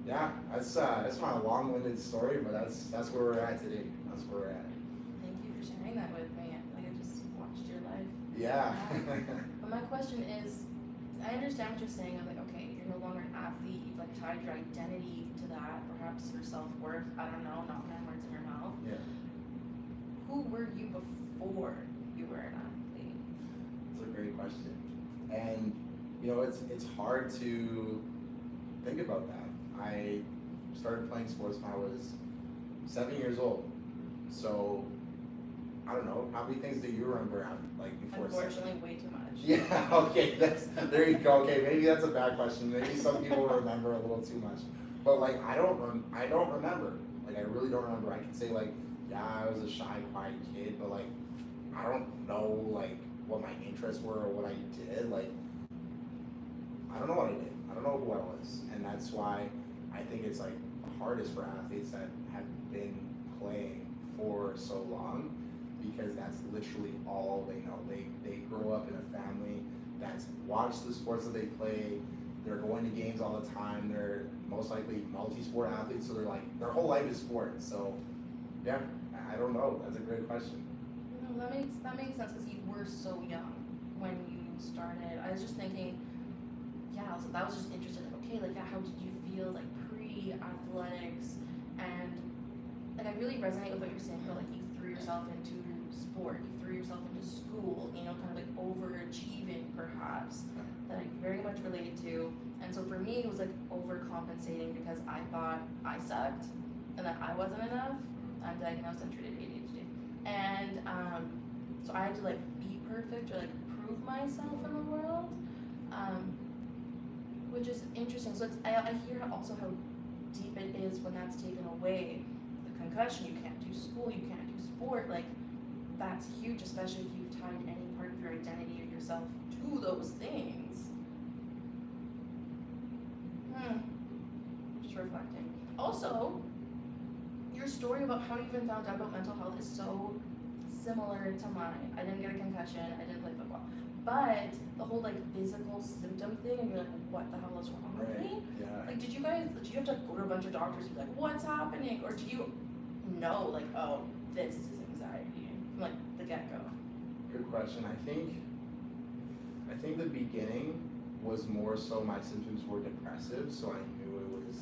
yeah, that's my long-winded story, but that's where we're at today. That's where we're at. Thank you for sharing that with me. I feel like I just watched your life. Yeah. But my question is, I understand what you're saying. I'm like, okay, you're no longer an athlete. You've like tied your identity to that, perhaps your self-worth. I don't know, not putting words in your mouth. Yeah. Who were you before you were an athlete? That's a great question. And you know, it's hard to think about that. I started playing sports when I was 7 years old. So I don't know, how many things do you remember like before 7? Unfortunately, way too much. Yeah, okay, there you go. Okay, maybe that's a bad question. Maybe some people remember a little too much. But like I don't remember. Like I really don't remember. I can say like, yeah, I was a shy, quiet kid, but like I don't know like what my interests were or what I did. Like I don't know what I did. I don't know who I was. And that's why I think it's like hardest for athletes that have been playing for so long, because that's literally all they know. They grow up in a family that's watched the sports that they play. They're going to games all the time. They're most likely multi-sport athletes, so they're like their whole life is sports. So yeah, I don't know. That's a great question. No, that makes sense because you were so young when you started. I was just thinking, yeah, so that was just interesting. Like, okay, like yeah, how did you feel like pre-athletics, and like I really resonate with what you're saying about like you threw yourself into sport, you threw yourself into school, you know, kind of like overachieving perhaps, that I very much relate to. And so for me, it was like overcompensating because I thought I sucked and that I wasn't enough. I'm diagnosed and treated ADHD, and so I had to like be perfect or like prove myself in the world, which is interesting. So I hear also how deep it is when that's taken away. The concussion, you can't do school, you can't do sport, like that's huge, especially if you've tied any part of your identity or yourself to those things. Just reflecting. Also, your story about how you even found out about mental health is so similar to mine. I didn't get a concussion, I didn't play football. But the whole like physical symptom thing, and you're like, what the hell is wrong with me? Yeah. Like, did you have to go to a bunch of doctors and be like, what's happening? Or do you know, like, oh, this is anxiety from like the get-go? Good question. I think the beginning was more so my symptoms were depressive, so I knew it was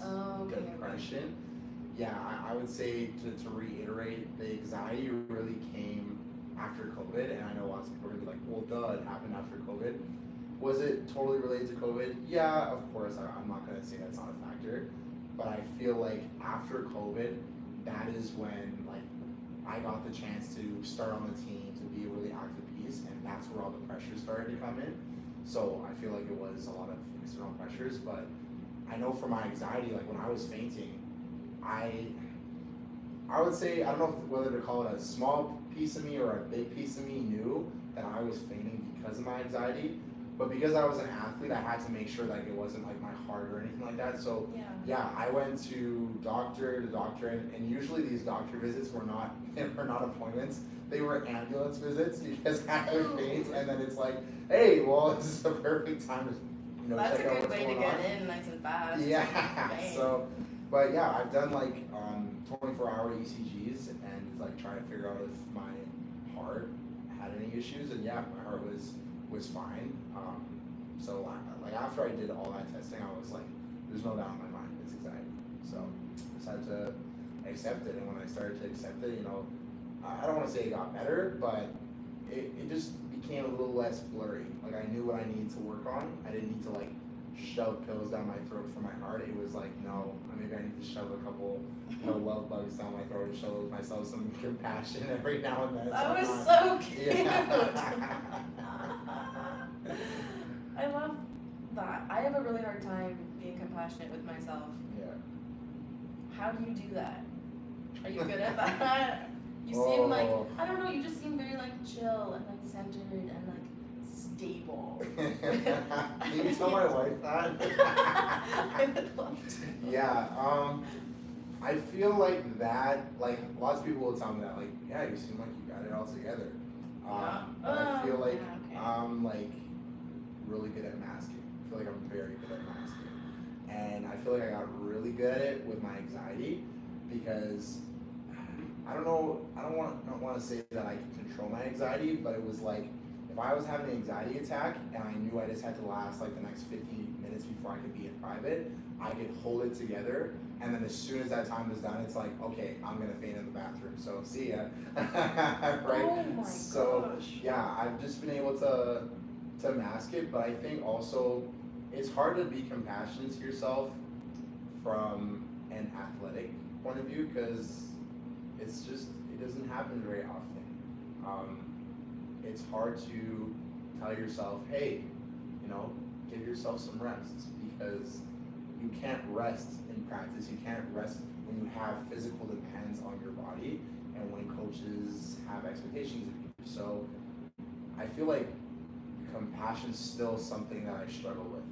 depression. Yeah, I would say to reiterate, the anxiety really came after COVID, and I know lots of people are gonna be like, well, duh, it happened after COVID. Was it totally related to COVID? Yeah, of course. I'm not gonna say that's not a factor, but I feel like after COVID, that is when like I got the chance to start on the team, to be a really active piece, and that's where all the pressure started to come in. So I feel like it was a lot of external pressures, but I know for my anxiety, like when I was fainting, I would say, I don't know whether to call it a small piece of me or a big piece of me knew that I was fainting because of my anxiety, but because I was an athlete, I had to make sure like it wasn't like my heart or anything like that. So yeah, I went to doctor, and usually these doctor visits were not appointments. They were ambulance visits because I would faint, and then it's like, hey, well, this is the perfect time to That's check a out good what's way to going get on. in nice and fast. Yeah, Right. so, but yeah, I've done like 24-hour ECGs and like trying to figure out if my heart had any issues, and yeah, my heart was fine. So like after I did all that testing, I was like, there's no doubt in my mind, it's anxiety. So I decided to accept it, and when I started to accept it, I don't want to say it got better, but it just became a little less blurry. Like I knew what I needed to work on. I didn't need to like shove pills down my throat for my heart. It was like, no, maybe I need to shove a couple, love bugs down my throat and show myself some compassion every now and then. That was so cute. Yeah. I love that. I have a really hard time being compassionate with myself. Yeah. How do you do that? Are you good at that? You seem like, I don't know, you just seem very like chill and like centered and like stable. Can you tell my wife that? I would love to. Yeah, I feel like that, like lots of people will tell me that, like, yeah, you seem like you got it all together. But I feel like yeah, okay. I'm like really good at masking. I feel like I'm very good at masking. And I feel like I got really good at it with my anxiety because I don't want to say that I can control my anxiety, but it was like if I was having an anxiety attack and I knew I just had to last like the next 15 minutes before I could be in private, I could hold it together, and then as soon as that time was done, it's like, okay, I'm gonna faint in the bathroom, so see ya. Right? Oh my gosh. Yeah, I've just been able to mask it, but I think also it's hard to be compassionate to yourself from an athletic point of view because it doesn't happen very often. it's hard to tell yourself, hey, give yourself some rest, because you can't rest in practice. You can't rest when you have physical demands on your body and when coaches have expectations of you. So I feel like compassion is still something that I struggle with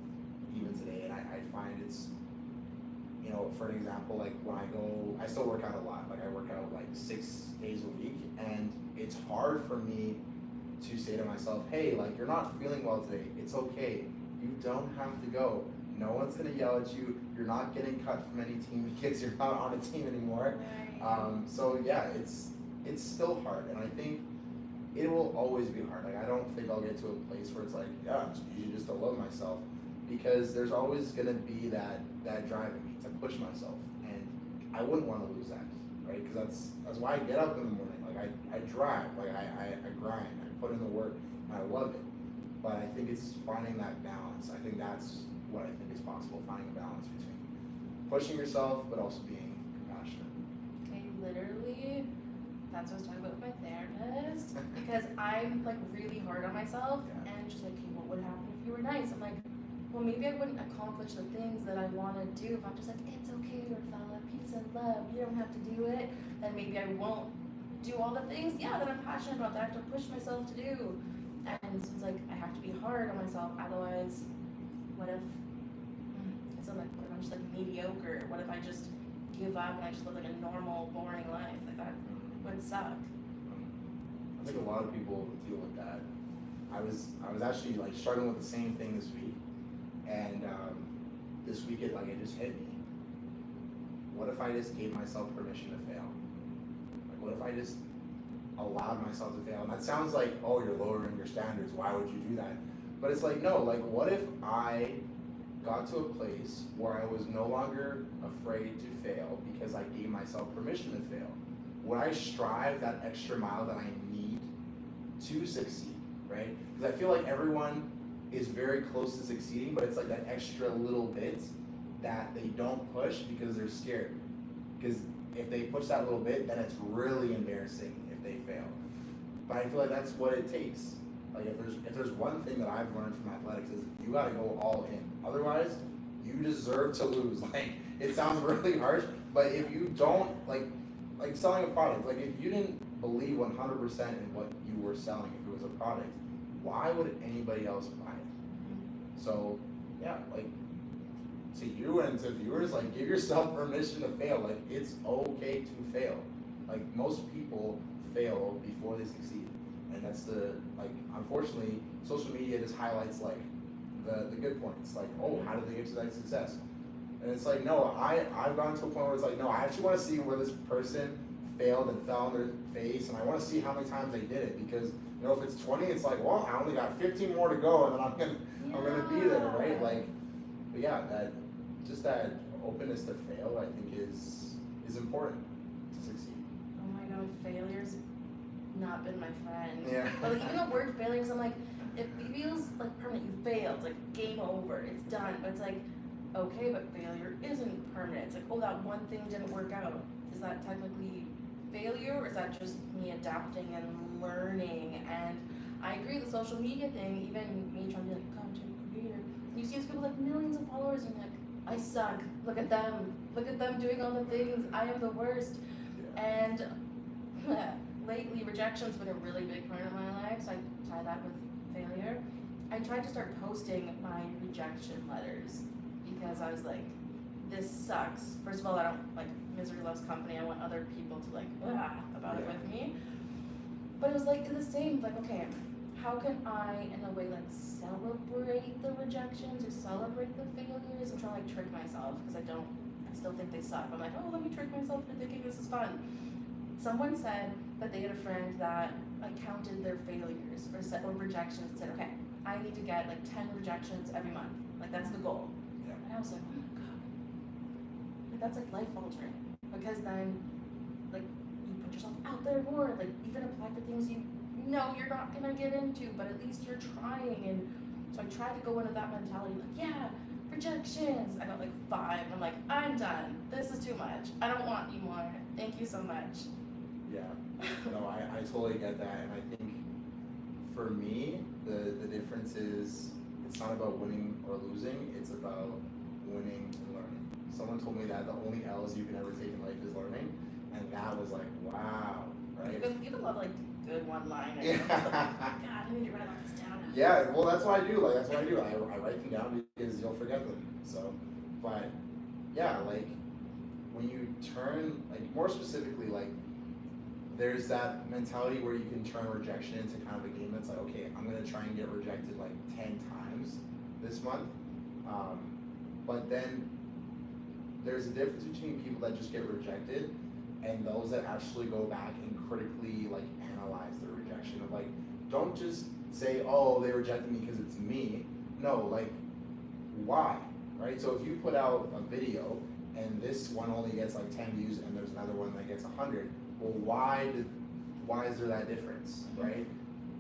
even today, and I find it's, for an example, like when I still work out a lot. Like I work out like 6 days a week, and it's hard for me to say to myself, hey, like you're not feeling well today. It's okay. You don't have to go. No one's gonna yell at you. You're not getting cut from any team because you're not on a team anymore. So yeah, it's still hard, and I think it will always be hard. Like I don't think I'll get to a place where it's like, yeah, it's easy just to love myself, because there's always gonna be that drive in me to push myself, and I wouldn't want to lose that, right? Because that's why I get up in the morning. Like I drive, like I grind, I put in the work, and I love it. But I think it's finding that balance. I think that's what I think is possible, finding a balance between pushing yourself but also being compassionate. Okay, literally, that's what I was talking about with my therapist, because I'm like really hard on myself, Yeah. and she's like, hey, what would happen if you were nice? I'm like, well, maybe I wouldn't accomplish the things that I want to do if I'm just like, it's okay, Rafaela, peace and love, you don't have to do it. Then maybe I won't do all the things, that I'm passionate about, that I have to push myself to do. And so it's like, I have to be hard on myself, otherwise, what if what if I'm just like mediocre? What if I just give up and I just live like a normal, boring life? Like that would suck. I think a lot of people deal with that. I was actually like struggling with the same thing this week, and this week it just hit me. What if I just gave myself permission to fail? Like what if I just allowed myself to fail? And that sounds like, oh, you're lowering your standards. Why would you do that? But it's like, no. Like what if I got to a place where I was no longer afraid to fail because I gave myself permission to fail? Would I strive that extra mile that I need to succeed, right? Because I feel like everyone is very close to succeeding, but it's like that extra little bit that they don't push because they're scared. Because if they push that little bit, then it's really embarrassing if they fail. But I feel like that's what it takes. Like if there's one thing that I've learned from athletics is you gotta go all in. Otherwise, you deserve to lose. Like it sounds really harsh, but if you don't like selling a product, like if you didn't believe 100% in what you were selling, if it was a product, why would anybody else buy it? So yeah, like to you and to viewers, like give yourself permission to fail. Like it's okay to fail. Like most people fail before they succeed. And that's unfortunately, social media just highlights like the good points. Like, oh, how did they get to that success? And it's like, no, I've gotten to a point where it's like, no, I actually want to see where this person failed and fell on their face, and I want to see how many times they did it. Because if it's 20, it's like, well, I only got 15 more to go, and then I'm gonna be there, right? Like, but yeah, that openness to fail, I think, is important to succeed. Oh my god, failure's not been my friend. Yeah. But like even at work, failures, I'm like, it feels like permanent. You failed, like game over, it's done. But it's like, okay, but failure isn't permanent. It's like, oh, that one thing didn't work out. Is that technically failure, or is that just me adapting and learning? And I agree, the social media thing, even me trying to be like a content creator, you see these people like millions of followers, and you're like, I suck. Look at them doing all the things. I am the worst. Yeah. And lately, rejection's been a really big part of my life, so I tie that with failure. I tried to start posting my rejection letters because I was like, this sucks. First of all, I don't like misery loves company. I want other people to like about it with me. But it was like in the same, like, okay, how can I in a way like celebrate the rejections or celebrate the failures? I'm trying to like trick myself because I still think they suck. I'm like, oh, let me trick myself into thinking this is fun. Someone said that they had a friend that like counted their failures or rejections and said, okay, I need to get like 10 rejections every month. Like that's the goal. Yeah. And I was like, oh my god. Like that's like life altering. Because then like you put yourself out there more, like even apply for things you know you're not gonna get into, but at least you're trying. And so I tried to go into that mentality, like, yeah, rejections. I got like 5. I'm like, I'm done. This is too much. I don't want you more. Thank you so much. Yeah, no, I totally get that, and I think for me, the difference is it's not about winning or losing, it's about winning and learning. Someone told me that the only L's you can ever take in life is learning, and that was like, wow, right? You have a lot of like good one-liners. Yeah. God, I need to write all this down. Yeah, well, that's what I do. Like, that's what I do. I write them down because you'll forget them. So, but yeah, like when you turn, like more specifically, like there's that mentality where you can turn rejection into kind of a game that's like, okay, I'm gonna try and get rejected like 10 times this month. But then there's a difference between people that just get rejected and those that actually go back and critically like analyze their rejection of like, don't just say, oh, they rejected me because it's me. No, like, why, right? So if you put out a video and this one only gets like 10 views and there's another one that gets 100, well, why is there that difference, right?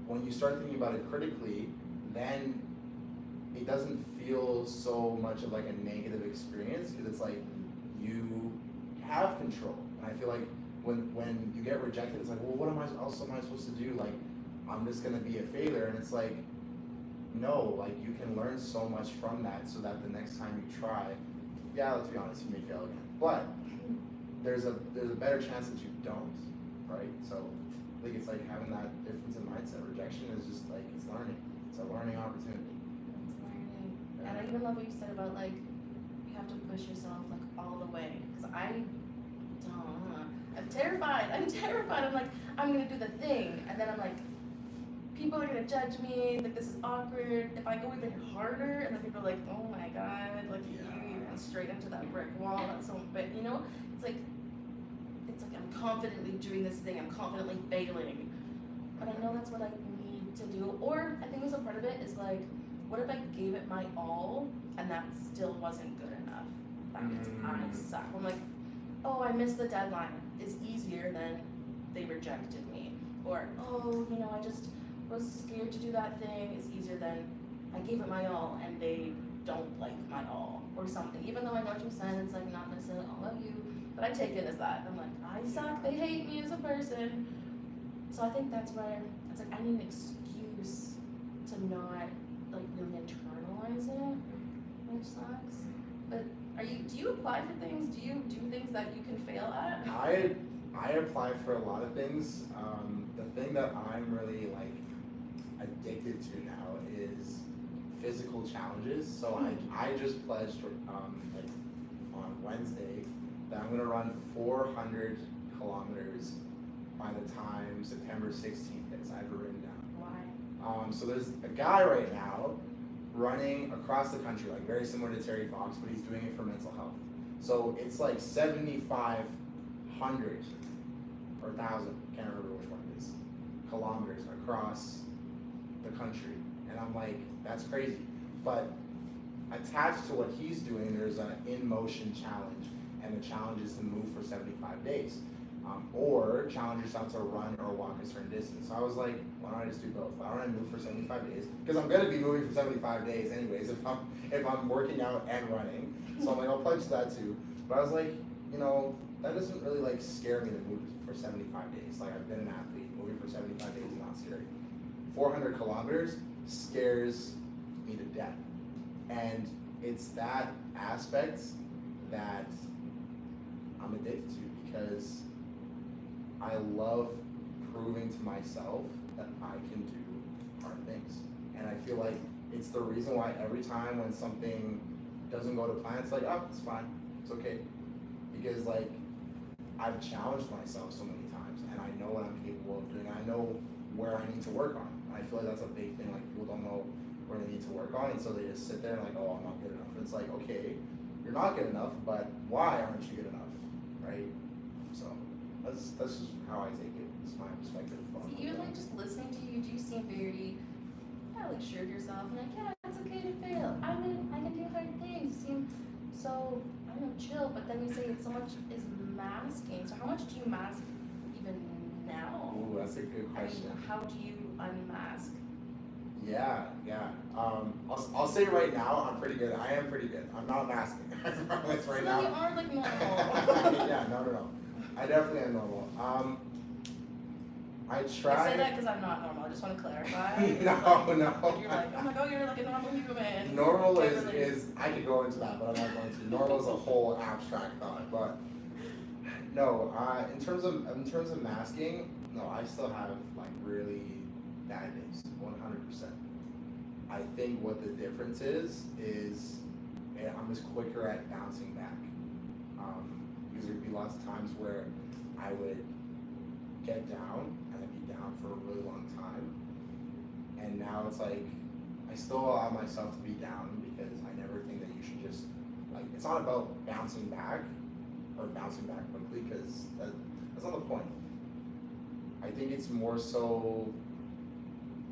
When you start thinking about it critically, then it doesn't feel so much of like a negative experience because it's like you have control. And I feel like when you get rejected, it's like, well, what else am I supposed to do? Like, I'm just gonna be a failure, and it's like, no, like you can learn so much from that so that the next time you try, yeah, let's be honest, you may fail again. But there's a better chance that you don't, right? So I think it's like having that difference in mindset. Rejection is just like, it's learning. It's a learning opportunity. It's learning. And I even love what you said about like, you have to push yourself like all the way. Because I'm terrified. I'm like, I'm gonna do the thing. And then I'm like, people are gonna judge me, like this is awkward. If I go even harder, and then people are like, oh my god, like you ran straight into that brick wall. That's so, but you know, it's like I'm confidently doing this thing. I'm confidently failing, but I know that's what I need to do. Or I think there's a part of it is like, what if I gave it my all and that still wasn't good enough? That means I suck. I'm like, oh, I missed the deadline. Is easier than they rejected me, or oh, you know, I just was scared to do that thing is easier than I gave it my all and they don't like my all or something. Even though I know what you said, it's like not necessarily all of you, but I take it as that. I'm like, I suck, they hate me as a person. So I think that's where it's like I need an excuse to not like really internalize it, which sucks. But do you apply for things? Do you do things that you can fail at? I apply for a lot of things. The thing that I'm really like addicted to now is physical challenges. So I just pledged like on Wednesday that I'm gonna run 400 kilometers by the time September 16th hits. I have it written down. Why? So there's a guy right now running across the country, like very similar to Terry Fox, but he's doing it for mental health. So it's like 7,500 or 1,000, can't remember which one it is, kilometers across the country. And I'm like, that's crazy. But attached to what he's doing, there's an in-motion challenge, and the challenge is to move for 75 days. Or challenge yourself to run or walk a certain distance. So I was like, why don't I just do both? Why don't I move for 75 days? Because I'm gonna be moving for 75 days anyways if I'm working out and running. So I'm like, I'll pledge to that too. But I was like, you know, that doesn't really like scare me to move for 75 days. Like I've been an athlete, moving for 75 days is not scary. 400 kilometers scares me to death. And it's that aspect that I'm addicted to because I love proving to myself that I can do hard things. And I feel like it's the reason why every time when something doesn't go to plan, it's like, oh, it's fine, it's okay. Because like, I've challenged myself so many times and I know what I'm capable of doing. I know where I need to work on. And I feel like that's a big thing, like people don't know where they need to work on, and so they just sit there and like, oh, I'm not good enough. It's like, okay, you're not good enough, but why aren't you good enough, right? So that's just how I take it. It's my perspective. See, even like just listening to you, do seem very, like sure of yourself, and like, yeah, it's okay to fail. I can do hard things. You seem so, I don't know, chill. But then you say it's so much is masking. So how much do you mask even now? Ooh, that's a good question. I mean, how do you unmask? Yeah. I'll say right now, I'm pretty good. I am pretty good. I'm not masking. I promise right now. You are like normal. Yeah, no. I definitely am normal. I I say try. that because I'm not normal. I just want to clarify. No, no. You're like, oh my god, you're like a normal human. Normal Can't is, relate. is I could go into that, but I'm not going to. Normal is a whole abstract thought, but no. In terms of masking, no, I still have like really bad days, 100%. I think what the difference is I'm just quicker at bouncing back. Because there'd be lots of times where I would get down and I'd be down for a really long time, and now it's like I still allow myself to be down because I never think that you should just like it's not about bouncing back or bouncing back quickly because that's not the point. I think it's more so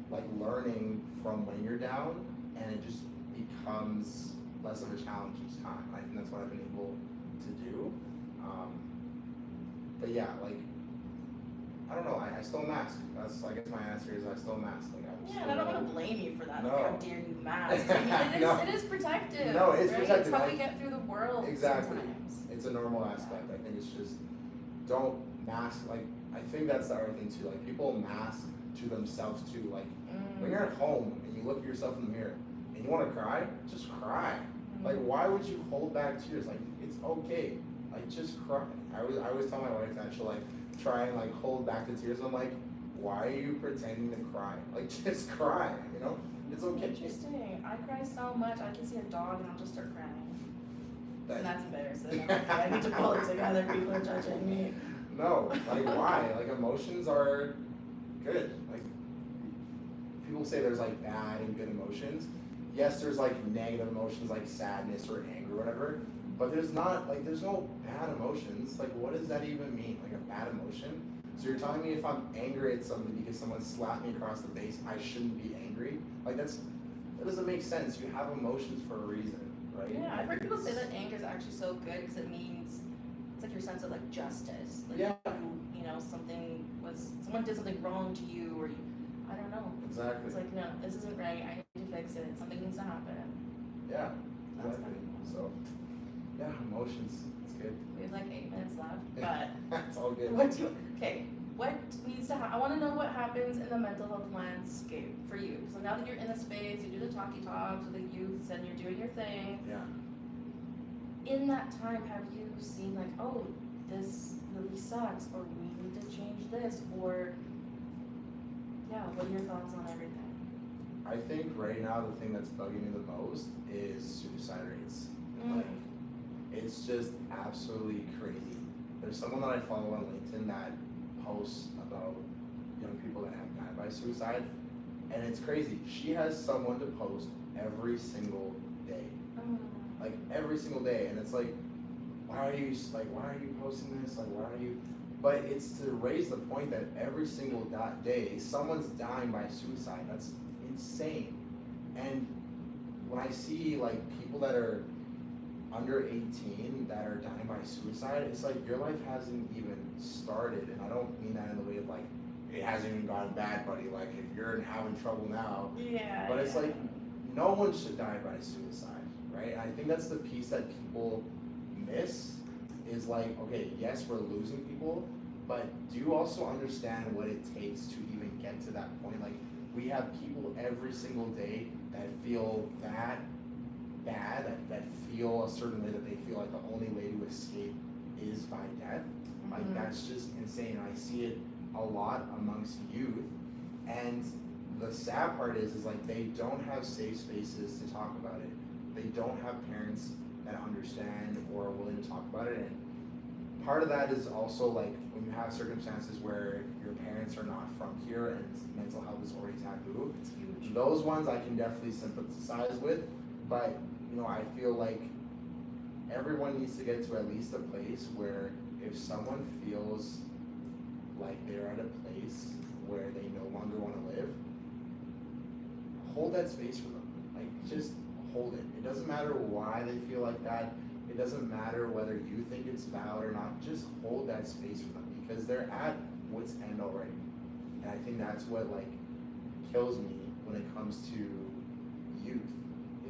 like learning from when you're down, and it just becomes less of a challenge each time. I think that's what I've been able to do. But yeah, like I don't know. I still mask. That's I guess my answer is I still mask. Like I'm Yeah, and I don't want to blame you for that. No. Like, how dare you mask? I mean, No. it is protective. No, it's right? protective. It's how I- we get through the world. Exactly. Sometimes. It's a normal aspect. I think it's just don't mask. Like I think that's the other thing too. Like people mask to themselves too. Like when you're at home and you look at yourself in the mirror and you want to cry, just cry. Like why would you hold back tears? Like it's okay. Like just cry. I always tell my wife that she'll like try and like hold back the tears. I'm like, why are you pretending to cry? Like just cry. You know, it's okay. Interesting. I cry so much. I can see a dog and I'll just start crying. That- And that's embarrassing. I'm like, I need to pull it together. People are judging me. No, like why? Like emotions are good. Like people say there's like bad and good emotions. Yes, there's like negative emotions like sadness or anger or whatever, but there's not like there's no bad emotions. Like what does that even mean? Like a bad emotion? So you're telling me if I'm angry at somebody because someone slapped me across the face, I shouldn't be angry? Like that doesn't make sense. You have emotions for a reason, right? Yeah, I've heard Like, people say it's- that anger is actually so good because it means it's like your sense of like justice. Like Yeah. you know, someone did something wrong to you, or you, I don't know. Exactly. It's like, no, this isn't right. I need to fix it. Something needs to happen. Yeah. That's Exactly. fine. So yeah, emotions. It's good. We have like 8 minutes left, but It's all good. what needs to happen? I want to know what happens in the mental health landscape for you. So now that you're in the space, you do the talkie talks with the youths, and you're doing your thing. Yeah. In that time, have you seen like, oh, this really sucks, or we need to change this, or yeah, what are your thoughts on everything? I think right now the thing that's bugging me the most is suicide rates. Like, it's just absolutely crazy. There's someone that I follow on LinkedIn that posts about young people that have died by suicide, and it's crazy. She has someone to post every single day, like every single day, and it's like, why are you posting this? Like, why are you? But it's to raise the point that every single day someone's dying by suicide. That's insane. And when I see like people that are under 18 that are dying by suicide, it's like your life hasn't even started. And I don't mean that in the way of like it hasn't even gotten bad, buddy. Like if you're having trouble now, Yeah. but it's like no one should die by suicide, right? And I think that's the piece that people miss is like, okay, yes, we're losing people, but do you also understand what it takes to even get to that point? Like we have people every single day that feel that bad, that feel a certain way, that they feel like the only way to escape is by death. Like that's just insane. I see it a lot amongst youth, and the sad part is like they don't have safe spaces to talk about it. They don't have parents that understand or are willing to talk about it. And part of that is also like when you have circumstances where your parents are not from here and mental health is already taboo. It's huge. Those ones I can definitely sympathize with, but you know, I feel like everyone needs to get to at least a place where if someone feels like they're at a place where they no longer want to live, hold that space for them. Like just hold it. It doesn't matter why they feel like that. It doesn't matter whether you think it's valid or not. Just hold that space for them because they're at wit's end already. And I think that's what like kills me when it comes to youth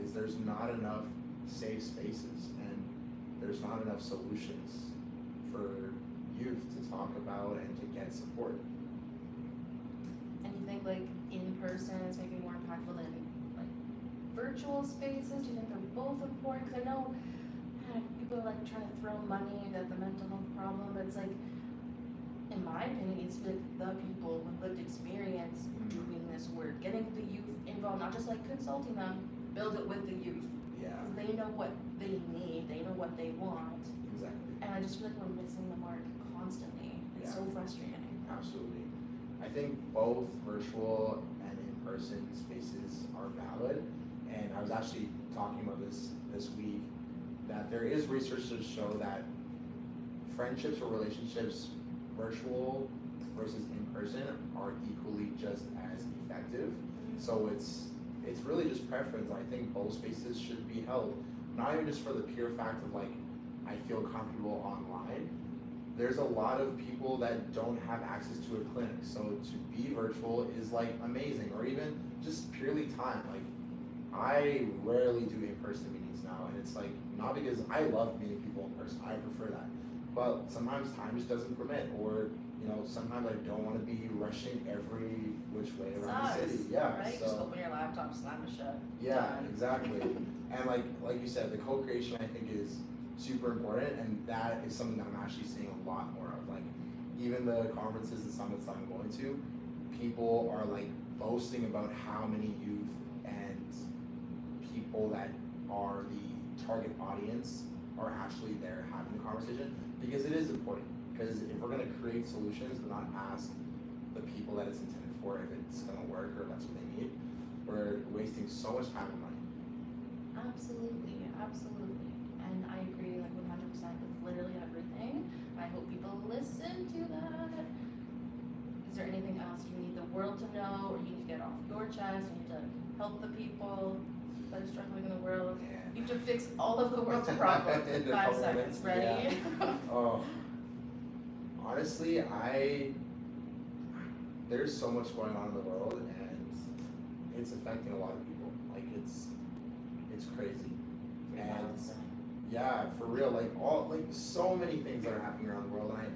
is there's not enough safe spaces and there's not enough solutions for youth to talk about and to get support. person is maybe more impactful than like virtual spaces? Do you think they're both important? Because I know people are like trying to throw money at the mental health problem, but it's like, in my opinion, it needs to be like the people with lived experience doing this work, getting the youth involved, not just like consulting them, build it with the youth. Yeah, Because they know what they need, they know what they want, exactly. and I just feel like we're missing the mark constantly. It's Yeah. so frustrating. Absolutely. I think both virtual and in-person spaces are valid. And I was actually talking about this week, that there is research to show that friendships or relationships, virtual versus in-person, are equally just as effective. So it's really just preference. I think both spaces should be held, not even just for the pure fact of like, I feel comfortable online. There's a lot of people that don't have access to a clinic, so to be virtual is like amazing, or even just purely time. Like, I rarely do in-person meetings now, and it's like, not because I love meeting people in person, I prefer that, but sometimes time just doesn't permit, or sometimes I don't want to be rushing every which way around the city. Yeah, right? so Just open your laptop, slam it shut. yeah, Done. exactly. And like you said, the co-creation I think is super important, and that is something that I'm actually seeing a lot more of. Like, even the conferences and summits that I'm going to, people are like boasting about how many youth and people that are the target audience are actually there having the conversation, because it is important. Because if we're gonna create solutions but not ask the people that it's intended for if it's gonna work or if that's what they need, we're wasting so much time and money. Absolutely, absolutely. And I agree like 100% with literally everything. I hope people listen to that. Is there anything else you need the world to know, or you need to get off your chest, you need to help the people that are struggling in the world? You have to fix all of the world's problems in In 5 a couple seconds. minutes, Ready? Oh, honestly, there's so much going on in the world, and it's affecting a lot of people. Like, it's crazy. And yeah, for real, like so many things that are happening around the world, and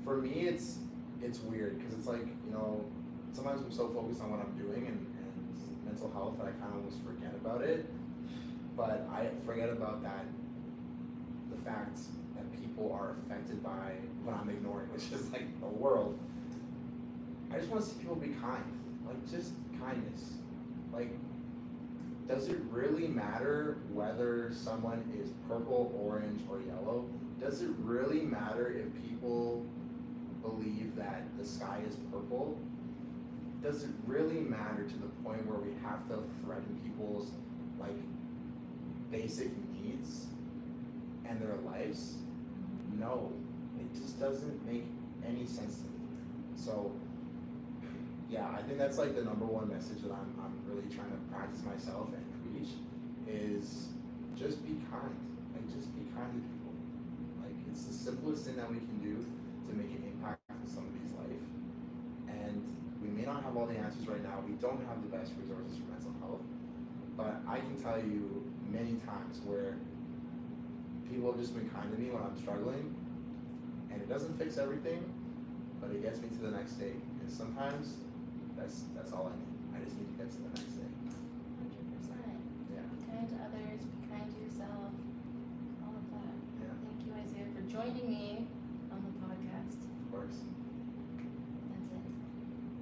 for me, it's weird, because it's like, sometimes I'm so focused on what I'm doing and mental health that I kind of almost forget about it. But I forget about the fact that people are affected by what I'm ignoring, which is like the world. I just want to see people be kind, like just kindness. Like, does it really matter whether someone is purple, orange, or yellow? Does it really matter if people believe that the sky is purple? Does it really matter to the point where we have to threaten people's like basic needs and their lives? No, it just doesn't make any sense to me. So yeah, I think that's like the number one message that I'm really trying to practice myself and preach, is just be kind. Like, just be kind to people. Like, it's the simplest thing that we can do to make an impact in somebody's life. And we may not have all the answers right now. We don't have the best resources for mental health, but I can tell you many times where people have just been kind to me when I'm struggling, and it doesn't fix everything, but it gets me to the next day. And sometimes that's all I need. I just need to get to the next day. 100%. Yeah. Be kind to others, be kind to yourself, all of that. Yeah. Thank you, Isaiah, for joining me on the podcast. Of course. That's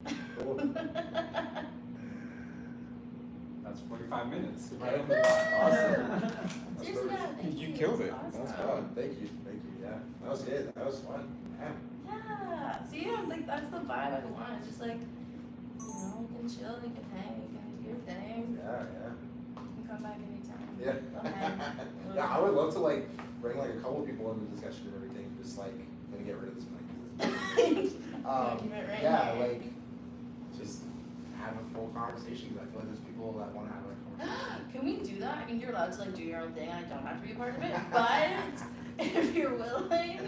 it. Cool. That's 45 minutes. Right. Awesome. That's Seriously, perfect. yeah, thank You you. killed It's it. awesome. That's Oh, thank you. Yeah, that was good. That was fun. Yeah. Yeah. See, like that's the vibe I want. It's just like, you can chill, you can hang, you can do your thing. Yeah. You can come back anytime. Yeah. Okay. Yeah, I would love to like bring like a couple people into the discussion and everything. Just like, I'm gonna get rid of this mic. Document right Yeah, here. like just have a full conversation. 'Cause I feel like there's people that want to have a conversation. Can we do that? I mean, you're allowed to like do your own thing. I don't have to be a part of it. But if you're willing,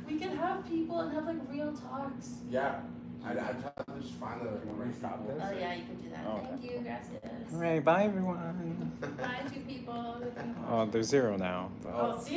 we can have people and have like real talks. Yeah, I'd have to just find the When we right stop people. this? Oh yeah, you can do that. Oh, Thank okay. you, gracias. Alright, bye everyone. Bye, 2 people. Oh, there's 0 now. But... Oh, see.